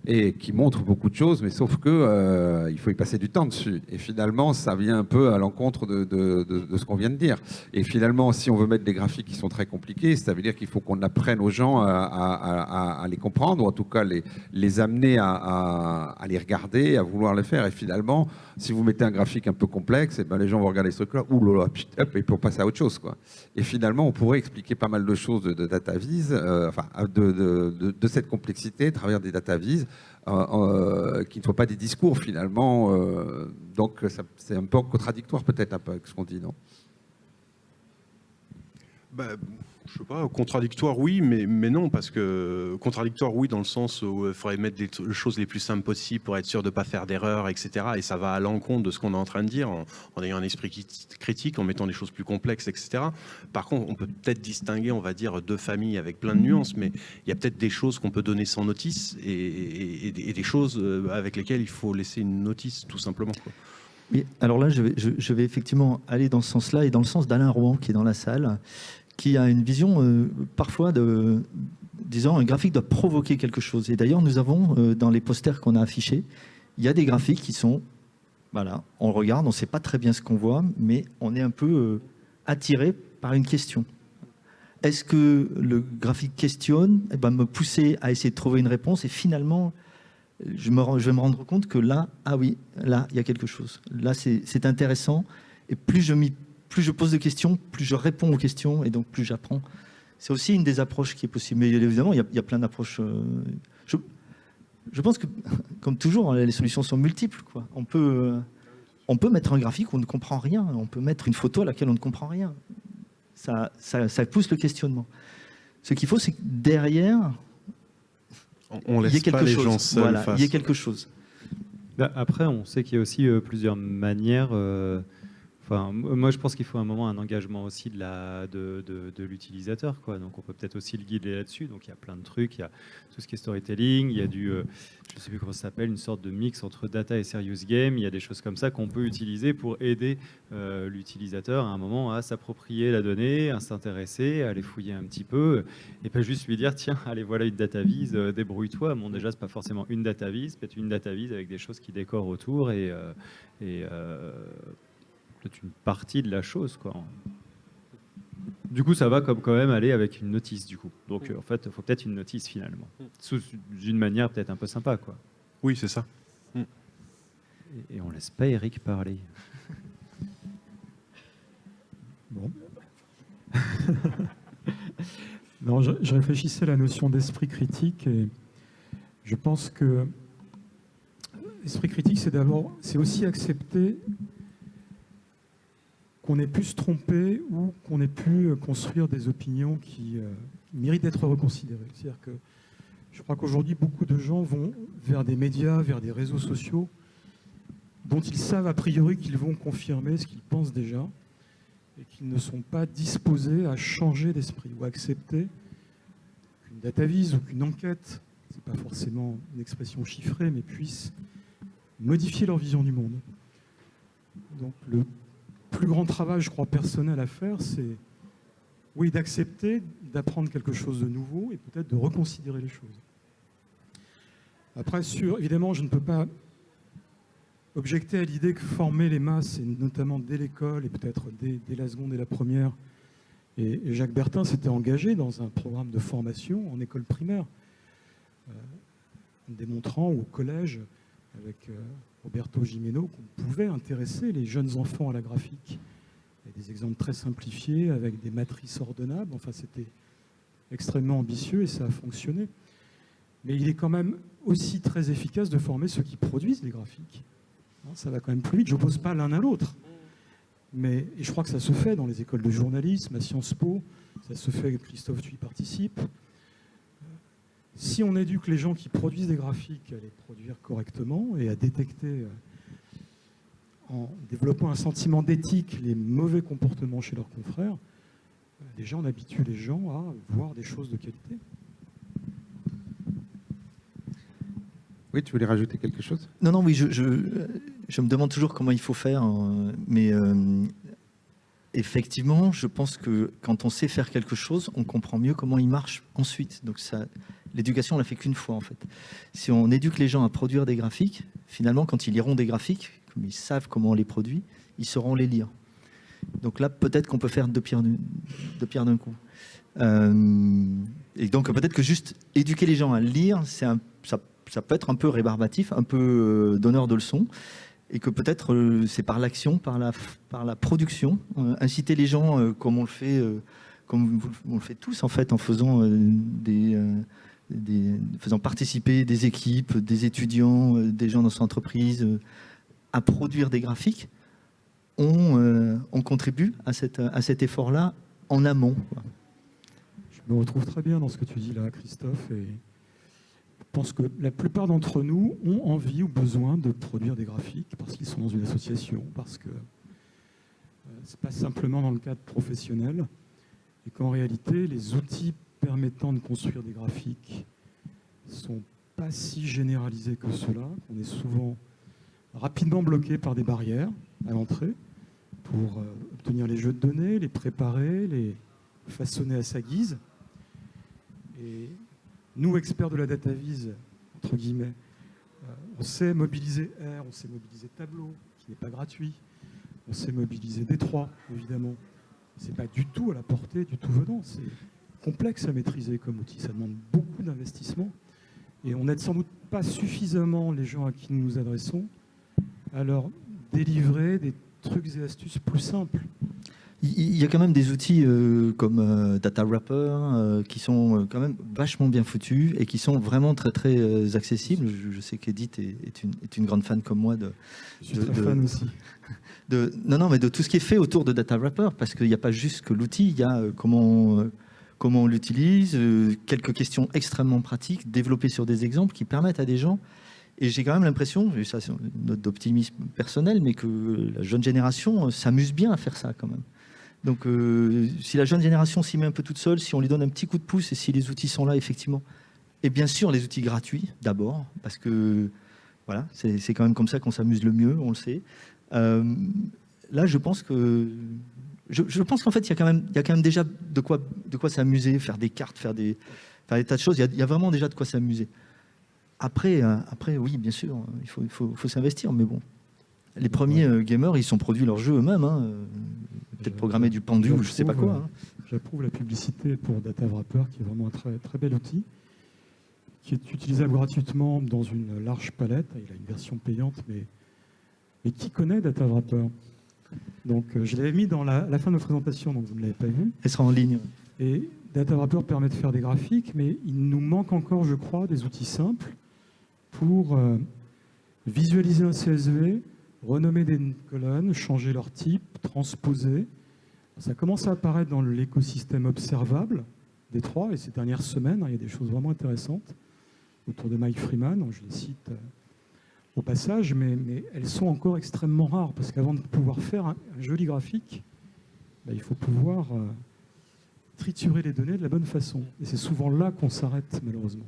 et qui montre beaucoup de choses, mais sauf que il faut y passer du temps dessus. Et finalement, ça vient un peu à l'encontre de ce qu'on vient de dire. Et finalement, si on veut mettre des graphiques qui sont très compliqués, ça veut dire qu'il faut qu'on apprenne aux gens à les comprendre, ou en tout cas les amener à les regarder, à vouloir les faire. Et finalement, si vous mettez un graphique un peu complexe, et ben les gens vont regarder ce truc-là, oulala, putain, et pour passer à autre chose, quoi. Et finalement, on pourrait expliquer pas mal de choses de DataVis, de cette complexité à travers des DataVis, qui ne soient pas des discours finalement. Donc c'est un peu contradictoire peut-être un peu avec ce qu'on dit, non ? Je sais pas, contradictoire oui, mais non, parce que contradictoire oui dans le sens où il faudrait mettre les choses les plus simples possibles pour être sûr de ne pas faire d'erreurs, etc. Et ça va à l'encontre de ce qu'on est en train de dire, en ayant un esprit critique, en mettant des choses plus complexes, etc. Par contre, on peut peut-être distinguer, on va dire, deux familles avec plein de nuances, mais il y a peut-être des choses qu'on peut donner sans notice et des choses avec lesquelles il faut laisser une notice, tout simplement, quoi. Oui, alors là, je vais effectivement aller dans ce sens-là et dans le sens d'Alain Rouen qui est dans la salle, qui a une vision parfois disons, un graphique doit provoquer quelque chose. Et d'ailleurs, nous avons, dans les posters qu'on a affichés, il y a des graphiques qui sont, voilà, on regarde, on ne sait pas très bien ce qu'on voit, mais on est un peu attiré par une question. Est-ce que le graphique questionne, me pousser à essayer de trouver une réponse, et finalement, je vais me rendre compte que là, ah oui, là, il y a quelque chose. Là, c'est intéressant, et plus je pose de questions, plus je réponds aux questions, et donc plus j'apprends. C'est aussi une des approches qui est possible. Mais évidemment, il y a plein d'approches. Je pense que, comme toujours, les solutions sont multiples, quoi. On peut mettre un graphique où on ne comprend rien. On peut mettre une photo à laquelle on ne comprend rien. Ça pousse le questionnement. Ce qu'il faut, c'est que derrière, on laisse pas les gens seuls. Voilà, il y a quelque chose. Après, on sait qu'il y a aussi plusieurs manières. Moi, je pense qu'il faut à un moment un engagement aussi de l'utilisateur, quoi. Donc, on peut peut-être aussi le guider là-dessus. Donc, il y a plein de trucs. Il y a tout ce qui est storytelling. Il y a je ne sais plus comment ça s'appelle, une sorte de mix entre data et serious game. Il y a des choses comme ça qu'on peut utiliser pour aider l'utilisateur à un moment à s'approprier la donnée, à s'intéresser, à aller fouiller un petit peu, et pas juste lui dire tiens, allez, voilà une data vise, débrouille-toi. Bon, déjà, c'est pas forcément une data vise, peut-être une data vise avec des choses qui décorent autour et une partie de la chose, quoi. Du coup, ça va comme quand même aller avec une notice, du coup. Donc, en fait, il faut peut-être une notice, finalement. D'une manière peut-être un peu sympa, quoi. Oui, c'est ça. Et on laisse pas Eric parler. Bon. Non, je réfléchissais à la notion d'esprit critique et je pense que Esprit critique, c'est aussi accepter qu'on ait pu se tromper ou qu'on ait pu construire des opinions qui méritent d'être reconsidérées. C'est-à-dire que je crois qu'aujourd'hui, beaucoup de gens vont vers des médias, vers des réseaux sociaux, dont ils savent a priori qu'ils vont confirmer ce qu'ils pensent déjà, et qu'ils ne sont pas disposés à changer d'esprit ou à accepter qu'une datavise ou qu'une enquête, ce n'est pas forcément une expression chiffrée, mais puisse modifier leur vision du monde. Donc le plus grand travail, je crois, personnel à faire, c'est oui, d'accepter, d'apprendre quelque chose de nouveau et peut-être de reconsidérer les choses. Après, évidemment, je ne peux pas objecter à l'idée que former les masses, et notamment dès l'école et peut-être dès la seconde et la première, et Jacques Bertin s'était engagé dans un programme de formation en école primaire, en démontrant au collège, avec Roberto Gimeno, qu'on pouvait intéresser les jeunes enfants à la graphique. Il y a des exemples très simplifiés, avec des matrices ordonnables. Enfin, c'était extrêmement ambitieux et ça a fonctionné. Mais il est quand même aussi très efficace de former ceux qui produisent les graphiques. Ça va quand même plus vite. Je n'oppose pas l'un à l'autre. Et je crois que ça se fait dans les écoles de journalisme, à Sciences Po. Ça se fait, Christophe, tu y participes. Si on éduque les gens qui produisent des graphiques à les produire correctement et à détecter, en développant un sentiment d'éthique, les mauvais comportements chez leurs confrères, déjà on habitue les gens à voir des choses de qualité. Oui, tu voulais rajouter quelque chose? Non, oui, je me demande toujours comment il faut faire, mais effectivement, je pense que quand on sait faire quelque chose, on comprend mieux comment il marche ensuite. Donc l'éducation, on l'a fait qu'une fois en fait. Si on éduque les gens à produire des graphiques, finalement, quand ils liront des graphiques, comme ils savent comment on les produit, ils sauront les lire. Donc là, peut-être qu'on peut faire deux pierres d'un coup. Et donc peut-être que juste éduquer les gens à lire, ça peut être un peu rébarbatif, un peu donneur de leçons, et que peut-être c'est par l'action, par la production, inciter les gens comme on le fait, comme on le fait tous en fait, en faisant faisant participer des équipes, des étudiants, des gens dans son entreprise à produire des graphiques, on contribue à cet effort-là en amont. Je me retrouve très bien dans ce que tu dis là, Christophe, et je pense que la plupart d'entre nous ont envie ou besoin de produire des graphiques parce qu'ils sont dans une association, parce que c'est pas simplement dans le cadre professionnel, et qu'en réalité, les outils permettant de construire des graphiques ne sont pas si généralisés que cela, qu'on est souvent rapidement bloqué par des barrières à l'entrée pour obtenir les jeux de données, les préparer, les façonner à sa guise. Et nous, experts de la datavise, entre guillemets, on sait mobiliser R, on sait mobiliser Tableau, qui n'est pas gratuit, on sait mobiliser D3, évidemment. Ce n'est pas du tout à la portée du tout venant, c'est complexe à maîtriser comme outil, ça demande beaucoup d'investissement. Et on n'aide sans doute pas suffisamment les gens à qui nous nous adressons à leur délivrer des trucs et astuces plus simples. Il y a quand même des outils comme Data Wrapper qui sont quand même vachement bien foutus et qui sont vraiment très très accessibles. Je sais qu'Edith est une grande fan comme moi Je suis très fan aussi. Mais de tout ce qui est fait autour de Data Wrapper, parce qu'il n'y a pas juste que l'outil, il y a comment on l'utilise, quelques questions extrêmement pratiques développées sur des exemples qui permettent à des gens. Et j'ai quand même l'impression, et ça c'est une note d'optimisme personnel, mais que la jeune génération s'amuse bien à faire ça quand même. Donc si la jeune génération s'y met un peu toute seule, si on lui donne un petit coup de pouce et si les outils sont là effectivement, et bien sûr les outils gratuits d'abord, parce que voilà, c'est quand même comme ça qu'on s'amuse le mieux, on le sait. Là je pense qu'en fait il y a quand même déjà de quoi s'amuser, faire des cartes, faire des tas de choses, il y a vraiment déjà de quoi s'amuser. Après, oui, bien sûr, il faut s'investir, mais bon. Les premiers gamers, ils sont produits leurs jeux eux-mêmes, peut-être programmer du pendu ou je sais pas quoi. J'approuve la publicité pour Data Wrapper, qui est vraiment un très, très bel outil, qui est utilisable gratuitement dans une large palette. Il a une version payante, mais qui connaît Data Wrapper? Donc, je l'avais mis dans la fin de ma présentation, donc vous ne l'avez pas vu. Elle sera en ligne. Et Data Wrapper permet de faire des graphiques, mais il nous manque encore, je crois, des outils simples pour visualiser un CSV, renommer des colonnes, changer leur type, transposer. Ça commence à apparaître dans l'écosystème observable des trois, et ces dernières semaines, il y a des choses vraiment intéressantes autour de Mike Freeman, je les cite au passage, mais elles sont encore extrêmement rares, parce qu'avant de pouvoir faire un joli graphique, il faut pouvoir triturer les données de la bonne façon. Et c'est souvent là qu'on s'arrête, malheureusement.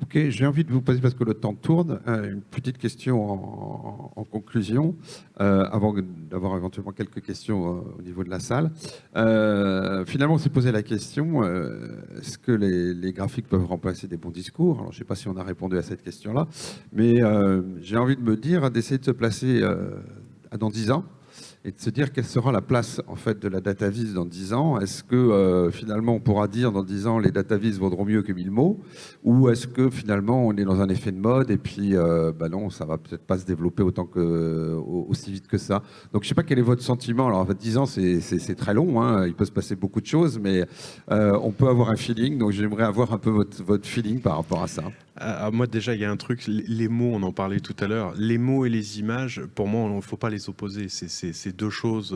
Ok, j'ai envie de vous poser, parce que le temps tourne, une petite question en conclusion, avant d'avoir éventuellement quelques questions au niveau de la salle. Finalement, on s'est posé la question, est-ce que les graphiques peuvent remplacer des bons discours? Alors, je ne sais pas si on a répondu à cette question-là, mais j'ai envie de me dire, d'essayer de se placer dans 10 ans, et de se dire quelle sera la place en fait de la data vis dans 10 ans. Est-ce que finalement on pourra dire dans 10 ans les data vis vaudront mieux que 1000 mots, ou est-ce que finalement on est dans un effet de mode et puis non, ça va peut-être pas se développer aussi vite que ça. Donc je sais pas quel est votre sentiment. Alors en fait 10 ans c'est très long, hein. Il peut se passer beaucoup de choses, mais on peut avoir un feeling. Donc j'aimerais avoir un peu votre feeling par rapport à ça. Moi déjà il y a un truc, les mots, on en parlait tout à l'heure, les mots et les images, pour moi il ne faut pas les opposer, c'est deux choses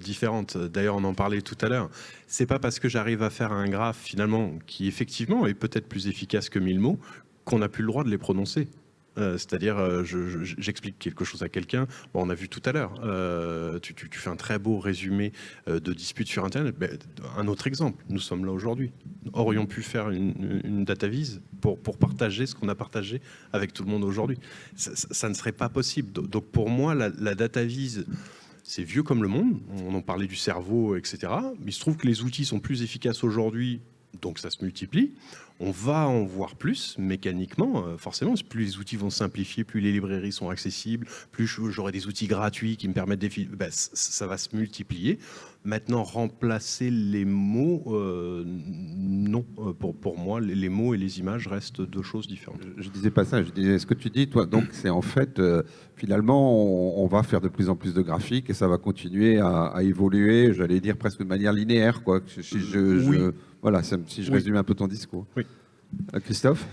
différentes. D'ailleurs on en parlait tout à l'heure, c'est pas parce que j'arrive à faire un graphe finalement qui effectivement est peut-être plus efficace que 1000 mots qu'on n'a plus le droit de les prononcer. C'est-à-dire, j'explique quelque chose à quelqu'un, on a vu tout à l'heure, tu fais un très beau résumé de disputes sur Internet. Un autre exemple, nous sommes là aujourd'hui. Aurions pu faire une data vis pour partager ce qu'on a partagé avec tout le monde aujourd'hui. Ça ne serait pas possible. Donc pour moi, la data vis, c'est vieux comme le monde. On en parlait du cerveau, etc. Mais il se trouve que les outils sont plus efficaces aujourd'hui, donc ça se multiplie. On va en voir plus mécaniquement, forcément. Plus les outils vont simplifier, plus les librairies sont accessibles, plus j'aurai des outils gratuits qui me permettent de... ça va se multiplier. Maintenant, remplacer les mots, non. Pour moi, les mots et les images restent deux choses différentes. Je disais pas ça, je disais ce que tu dis, toi. Donc c'est en fait, finalement, on va faire de plus en plus de graphiques et ça va continuer à évoluer, j'allais dire presque de manière linéaire, quoi. Voilà, si je résume un peu ton discours. Oui. Christophe ?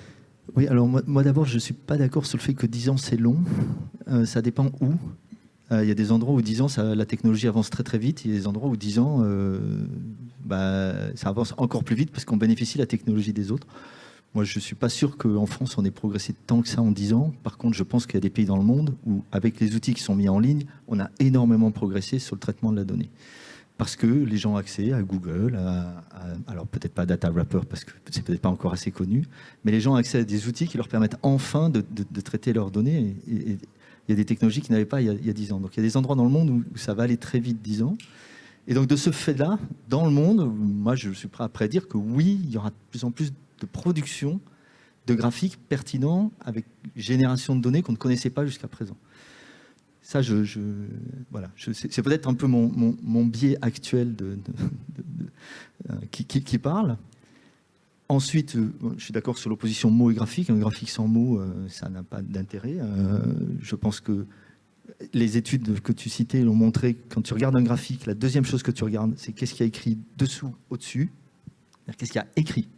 Oui, alors moi d'abord, je ne suis pas d'accord sur le fait que 10 ans c'est long. Ça dépend où. Il y a des endroits où 10 ans, la technologie avance très très vite. Il y a des endroits où 10 ans, ça avance encore plus vite parce qu'on bénéficie de la technologie des autres. Moi, je ne suis pas sûr qu'en France, on ait progressé tant que ça en 10 ans. Par contre, je pense qu'il y a des pays dans le monde où, avec les outils qui sont mis en ligne, on a énormément progressé sur le traitement de la donnée. Parce que les gens ont accès à Google, alors peut-être pas à Data Wrapper parce que c'est peut-être pas encore assez connu, mais les gens ont accès à des outils qui leur permettent enfin de traiter leurs données. Et il y a des technologies qu'ils n'avaient pas il y a 10 ans. Donc il y a des endroits dans le monde où ça va aller très vite 10 ans. Et donc de ce fait-là, dans le monde, moi je suis prêt à prédire que oui, il y aura de plus en plus de production de graphiques pertinents avec génération de données qu'on ne connaissait pas jusqu'à présent. Ça, voilà, c'est peut-être un peu mon biais actuel qui parle. Ensuite, je suis d'accord sur l'opposition mots et graphique. Un graphique sans mots, ça n'a pas d'intérêt. Je pense que les études que tu citais l'ont montré. Quand tu regardes un graphique, la deuxième chose que tu regardes, c'est qu'est-ce qu'il y a écrit dessous, au-dessus. Qu'est-ce qu'il y a écrit.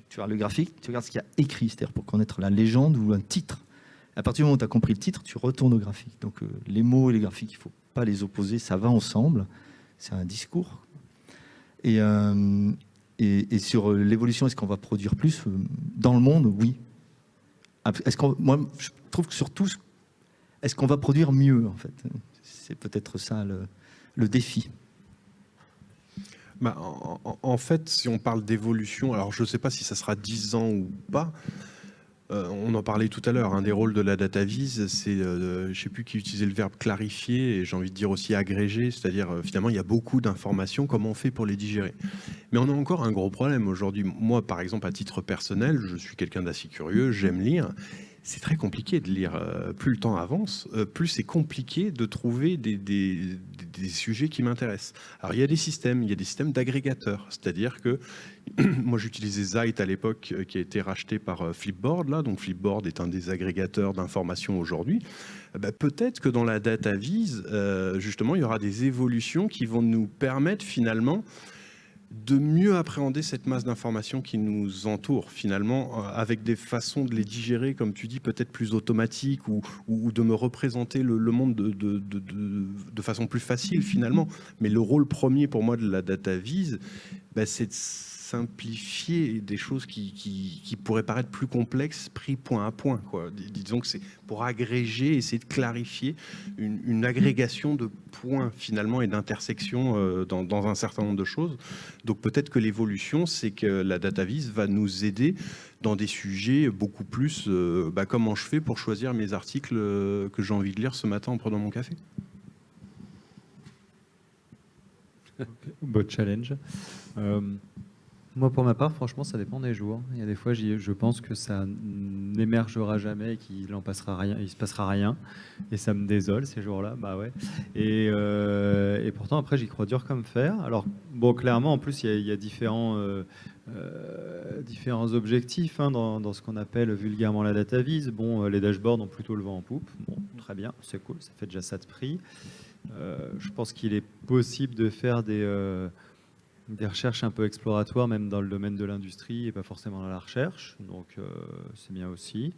Tu regardes le graphique, tu regardes ce qu'il y a écrit, c'est-à-dire pour connaître la légende ou un titre. À partir du moment où tu as compris le titre, tu retournes au graphique. Donc les mots et les graphiques, il ne faut pas les opposer, ça va ensemble. C'est un discours. Et sur l'évolution, est-ce qu'on va produire plus dans le monde? Oui. Moi, je trouve que surtout, est-ce qu'on va produire mieux, en fait? C'est peut-être ça le défi. En fait, si on parle d'évolution, alors je ne sais pas si ça sera 10 ans ou pas. On en parlait tout à l'heure, un des rôles de la data vis, c'est, je ne sais plus qui utilisait le verbe clarifier, et j'ai envie de dire aussi agréger, c'est-à-dire finalement il y a beaucoup d'informations, comment on fait pour les digérer. Mais on a encore un gros problème aujourd'hui. Moi, par exemple, à titre personnel, je suis quelqu'un d'assez curieux, j'aime lire. C'est très compliqué de lire. Plus le temps avance, plus c'est compliqué de trouver des sujets qui m'intéressent. Alors, il y a des systèmes d'agrégateurs. C'est-à-dire que moi, j'utilisais Zeit à l'époque, qui a été racheté par Flipboard. Là. Donc, Flipboard est un des agrégateurs d'informations aujourd'hui. Peut-être que dans la data vis, justement, il y aura des évolutions qui vont nous permettre finalement de mieux appréhender cette masse d'informations qui nous entoure finalement, avec des façons de les digérer, comme tu dis, peut-être plus automatiques, ou de me représenter le monde de façon plus facile finalement. Mais le rôle premier pour moi de la data vise, c'est de simplifier des choses qui pourraient paraître plus complexes, pris point à point, quoi. Disons que c'est pour agréger, essayer de clarifier une agrégation de points finalement et d'intersections dans un certain nombre de choses. Donc peut-être que l'évolution, c'est que la data vise va nous aider dans des sujets beaucoup plus comment je fais pour choisir mes articles que j'ai envie de lire ce matin en prenant mon café. Beau challenge. Moi, pour ma part, franchement, ça dépend des jours. Il y a des fois, je pense que ça n'émergera jamais et qu'il en passera rien, il se passera rien, et ça me désole ces jours-là. Bah ouais. Et pourtant, après, j'y crois dur comme fer. Alors, bon, clairement, en plus, il y a différents objectifs dans ce qu'on appelle vulgairement la data vise. Bon, les dashboards ont plutôt le vent en poupe. Bon, très bien, c'est cool, ça fait déjà ça de prix. Je pense qu'il est possible de faire des recherches un peu exploratoires, même dans le domaine de l'industrie et pas forcément dans la recherche. Donc, c'est bien aussi.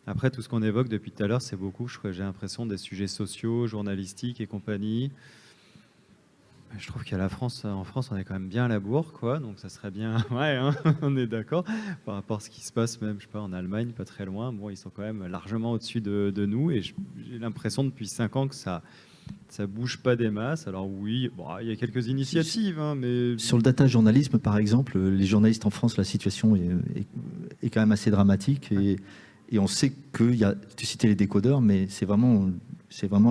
Après, tout ce qu'on évoque depuis tout à l'heure, c'est beaucoup, j'ai l'impression, des sujets sociaux, journalistiques et compagnie. Je trouve qu'en France, on est quand même bien à la bourre, quoi. Donc, ça serait bien... Ouais, hein, on est d'accord. Par rapport à ce qui se passe même, je sais pas, en Allemagne, pas très loin. Bon, ils sont quand même largement au-dessus de nous. Et j'ai l'impression depuis 5 ans que ça bouge pas des masses. Alors oui, bon, il y a quelques initiatives, mais... Sur le data journalisme, par exemple, les journalistes en France, la situation est quand même assez dramatique. Et on sait qu'il y a... Tu citais les décodeurs, mais c'est vraiment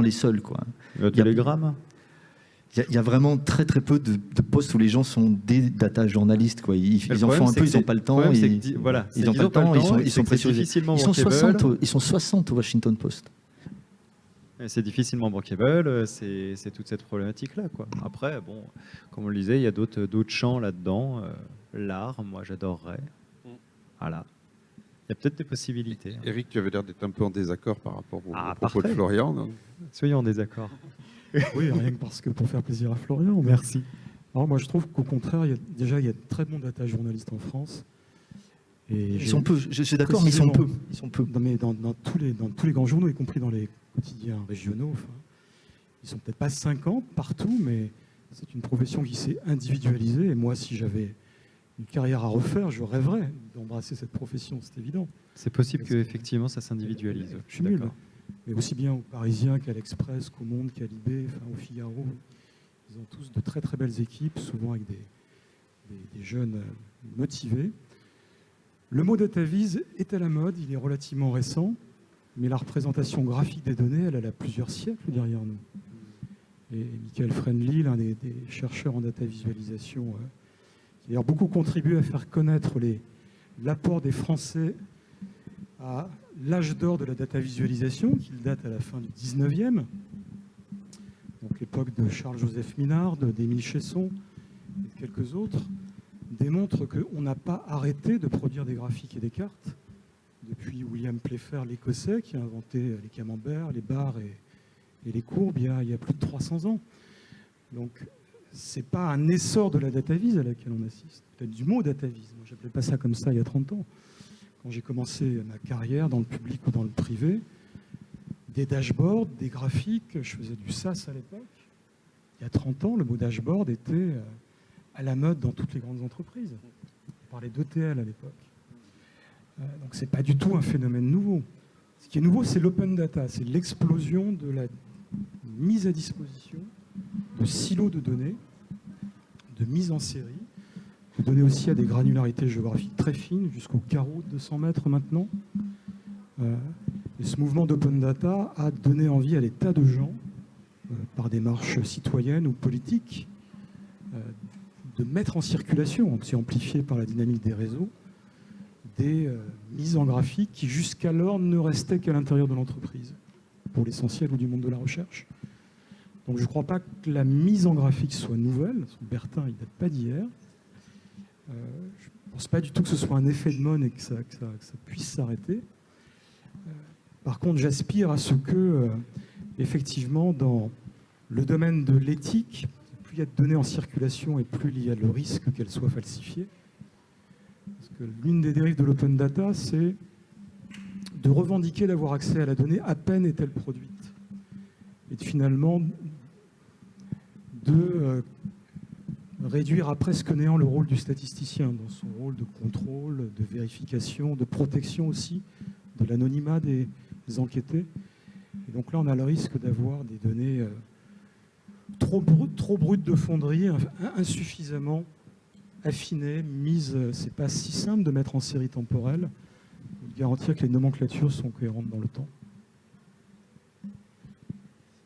les seuls, quoi. Le Télégramme. Il y a vraiment très très peu de postes où les gens sont des data journalistes, quoi. Ils en font un peu, ils n'ont pas le temps. Ils n'ont pas le temps, ils sont pressés. Ils sont 60 au Washington Post. C'est difficilement bankable, c'est toute cette problématique-là, quoi. Après, bon, comme on le disait, il y a d'autres champs là-dedans. L'art, moi, j'adorerais. Voilà. Il y a peut-être des possibilités. Eric, tu avais l'air d'être un peu en désaccord par rapport au propos parfait. de Florian. Non ? Soyons en désaccord. Oui, rien que parce que pour faire plaisir à Florian. Merci. Alors moi, je trouve qu'au contraire, il y a de très bons data journalistes en France. Et Ils sont peu, je suis d'accord, mais ils sont peu. Dans tous les grands journaux, y compris dans les quotidiens régionaux, ils sont peut-être pas 50 partout, mais c'est une profession qui s'est individualisée. Et moi, si j'avais une carrière à refaire, je rêverais d'embrasser cette profession, c'est évident. C'est possible qu'effectivement, ça s'individualise. Je suis nul. Mais aussi bien aux Parisiens qu'à l'Express, qu'au Monde, qu'à Libé, au Figaro. Ils ont tous de très très belles équipes, souvent avec des jeunes motivés. Le mot data vise est à la mode, il est relativement récent, mais la représentation graphique des données, elle a plusieurs siècles derrière nous. Et Michael Friendly, l'un des chercheurs en data visualisation, qui a d'ailleurs beaucoup contribué à faire connaître l'apport des Français à l'âge d'or de la data visualisation, qui date à la fin du 19e, donc l'époque de Charles-Joseph Minard, d'Émile Chesson et de quelques autres, démontre qu'on n'a pas arrêté de produire des graphiques et des cartes depuis William Playfair, l'Écossais, qui a inventé les camemberts, les barres et les courbes il y a plus de 300 ans. Donc, ce n'est pas un essor de la data vise à laquelle on assiste. Peut-être du mot data vise. Moi, je n'appelais pas ça comme ça il y a 30 ans. Quand j'ai commencé ma carrière dans le public ou dans le privé, des dashboards, des graphiques, je faisais du SaaS à l'époque. Il y a 30 ans, le mot dashboard était à la mode dans toutes les grandes entreprises. On parlait d'ETL à l'époque. Donc ce n'est pas du tout un phénomène nouveau. Ce qui est nouveau, c'est l'open data, c'est l'explosion de la mise à disposition de silos de données, de mise en série, de données aussi à des granularités géographiques très fines, jusqu'au carreau de 200 mètres maintenant. Et ce mouvement d'open data a donné envie à des tas de gens, par des marches citoyennes ou politiques, de mettre en circulation, c'est amplifié par la dynamique des réseaux, des mises en graphique qui jusqu'alors ne restaient qu'à l'intérieur de l'entreprise, pour l'essentiel ou du monde de la recherche. Donc je ne crois pas que la mise en graphique soit nouvelle. Bertin, il ne date pas d'hier. Je ne pense pas du tout que ce soit un effet de mode et que ça puisse s'arrêter. Par contre, j'aspire à ce que, effectivement, dans le domaine de l'éthique, plus il il y a de données en circulation et plus il y a le risque qu'elles soient falsifiées. Parce que l'une des dérives de l'open data, c'est de revendiquer d'avoir accès à la donnée à peine est-elle produite. Et finalement, de réduire à presque néant le rôle du statisticien dans son rôle de contrôle, de vérification, de protection aussi de l'anonymat des enquêtés. Et donc là, on a le risque d'avoir des données trop brutes de fonderie, insuffisamment affinées, mises. C'est pas si simple de mettre en série temporelle, de garantir que les nomenclatures sont cohérentes dans le temps.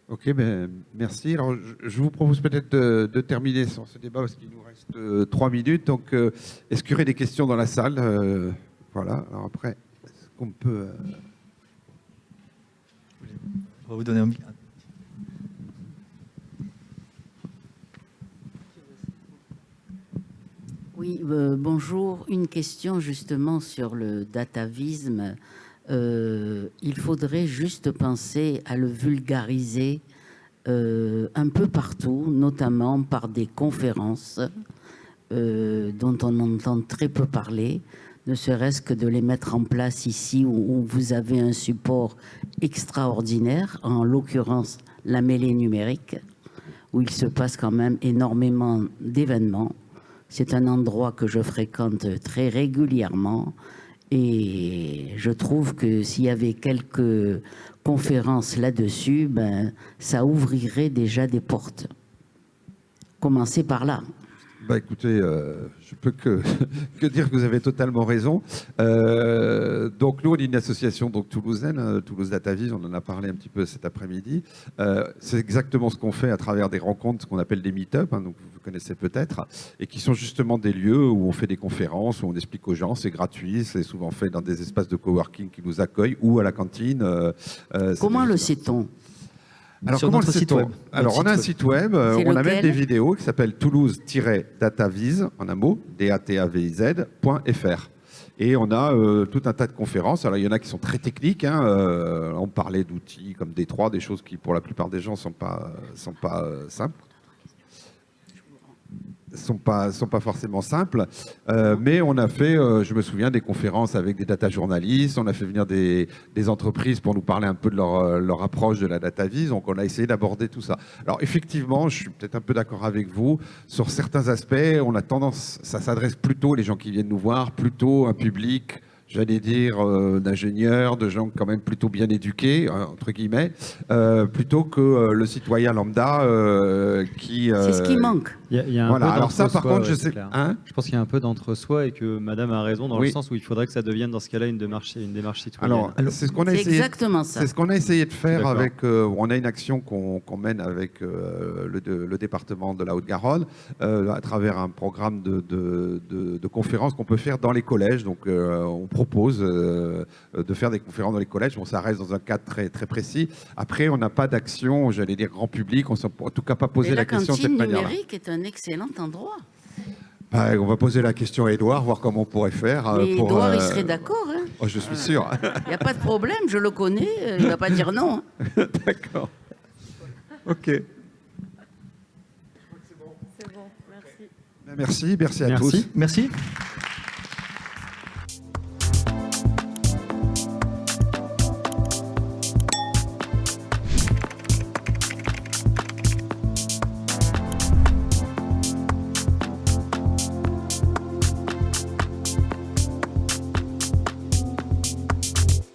Ok, ben, merci. Alors, je vous propose peut-être de terminer sur ce débat parce qu'il nous reste 3 minutes. Donc, est-ce qu'il y aurait des questions dans la salle? Voilà. Alors après, est-ce qu'on peut... On va vous donner un micro. Oui, bonjour. Une question justement sur le datavisme. Il faudrait juste penser à le vulgariser un peu partout, notamment par des conférences dont on entend très peu parler, ne serait-ce que de les mettre en place ici où vous avez un support extraordinaire, en l'occurrence la mêlée numérique, où il se passe quand même énormément d'événements. C'est un endroit que je fréquente très régulièrement et je trouve que s'il y avait quelques conférences là-dessus, ben, ça ouvrirait déjà des portes. Commencez par là. Bah écoutez, je peux que dire que vous avez totalement raison. Donc nous, on est une association donc, toulousaine, Toulouse DataVis, on en a parlé un petit peu cet après-midi. C'est exactement ce qu'on fait à travers des rencontres, ce qu'on appelle des meet-up, hein, donc vous connaissez peut-être, et qui sont justement des lieux où on fait des conférences, où on explique aux gens, c'est gratuit, c'est souvent fait dans des espaces de coworking qui nous accueillent, ou à la cantine. Comment le sait-on ? Alors, sur comment notre le site sait-on? web. Alors, on a un site web, on a même des vidéos qui s'appellent toulouse-dataviz, en un mot, dataviz.fr. Et on a tout un tas de conférences. Alors, il y en a qui sont très techniques. Hein, on parlait d'outils comme D3, des choses qui, pour la plupart des gens, ne sont pas simples. Sont pas forcément simples, mais on a fait, je me souviens, des conférences avec des data journalistes, on a fait venir des entreprises pour nous parler un peu de leur approche de la dataviz, donc on a essayé d'aborder tout ça. Alors effectivement, je suis peut-être un peu d'accord avec vous, sur certains aspects, on a tendance, ça s'adresse plutôt, les gens qui viennent nous voir, plutôt un public, j'allais dire, d'ingénieurs, de gens quand même plutôt bien éduqués, entre guillemets, plutôt que le citoyen lambda qui... C'est ce qui manque. Il y a un Voilà, peu alors ça, par d'entre-soi, contre, ouais, je c'est sais... clair. Hein, Je pense qu'il y a un peu d'entre-soi et que Madame a raison dans Oui. le sens où il faudrait que ça devienne dans ce cas-là une démarche citoyenne. alors, c'est ce qu'on a C'est essayé... exactement ça. C'est ce qu'on a essayé de faire D'accord. avec. On a une action qu'on mène avec le département de la Haute-Garonne à travers un programme de conférences qu'on peut faire dans les collèges. Donc, on propose de faire des conférences dans les collèges. Bon, ça reste dans un cadre très, très précis. Après, on n'a pas d'action, j'allais dire grand public. On ne s'est en tout cas pas posé Et la question de cette cantine manière-là. numérique est un excellent endroit. On va poser la question à Édouard, voir comment on pourrait faire. Mais pour, Edouard, il serait d'accord. Hein. Oh, je suis sûr. Il n'y a pas de problème, je le connais. Il ne va pas dire non. Hein. D'accord. OK. C'est bon, merci. Merci à tous. Merci.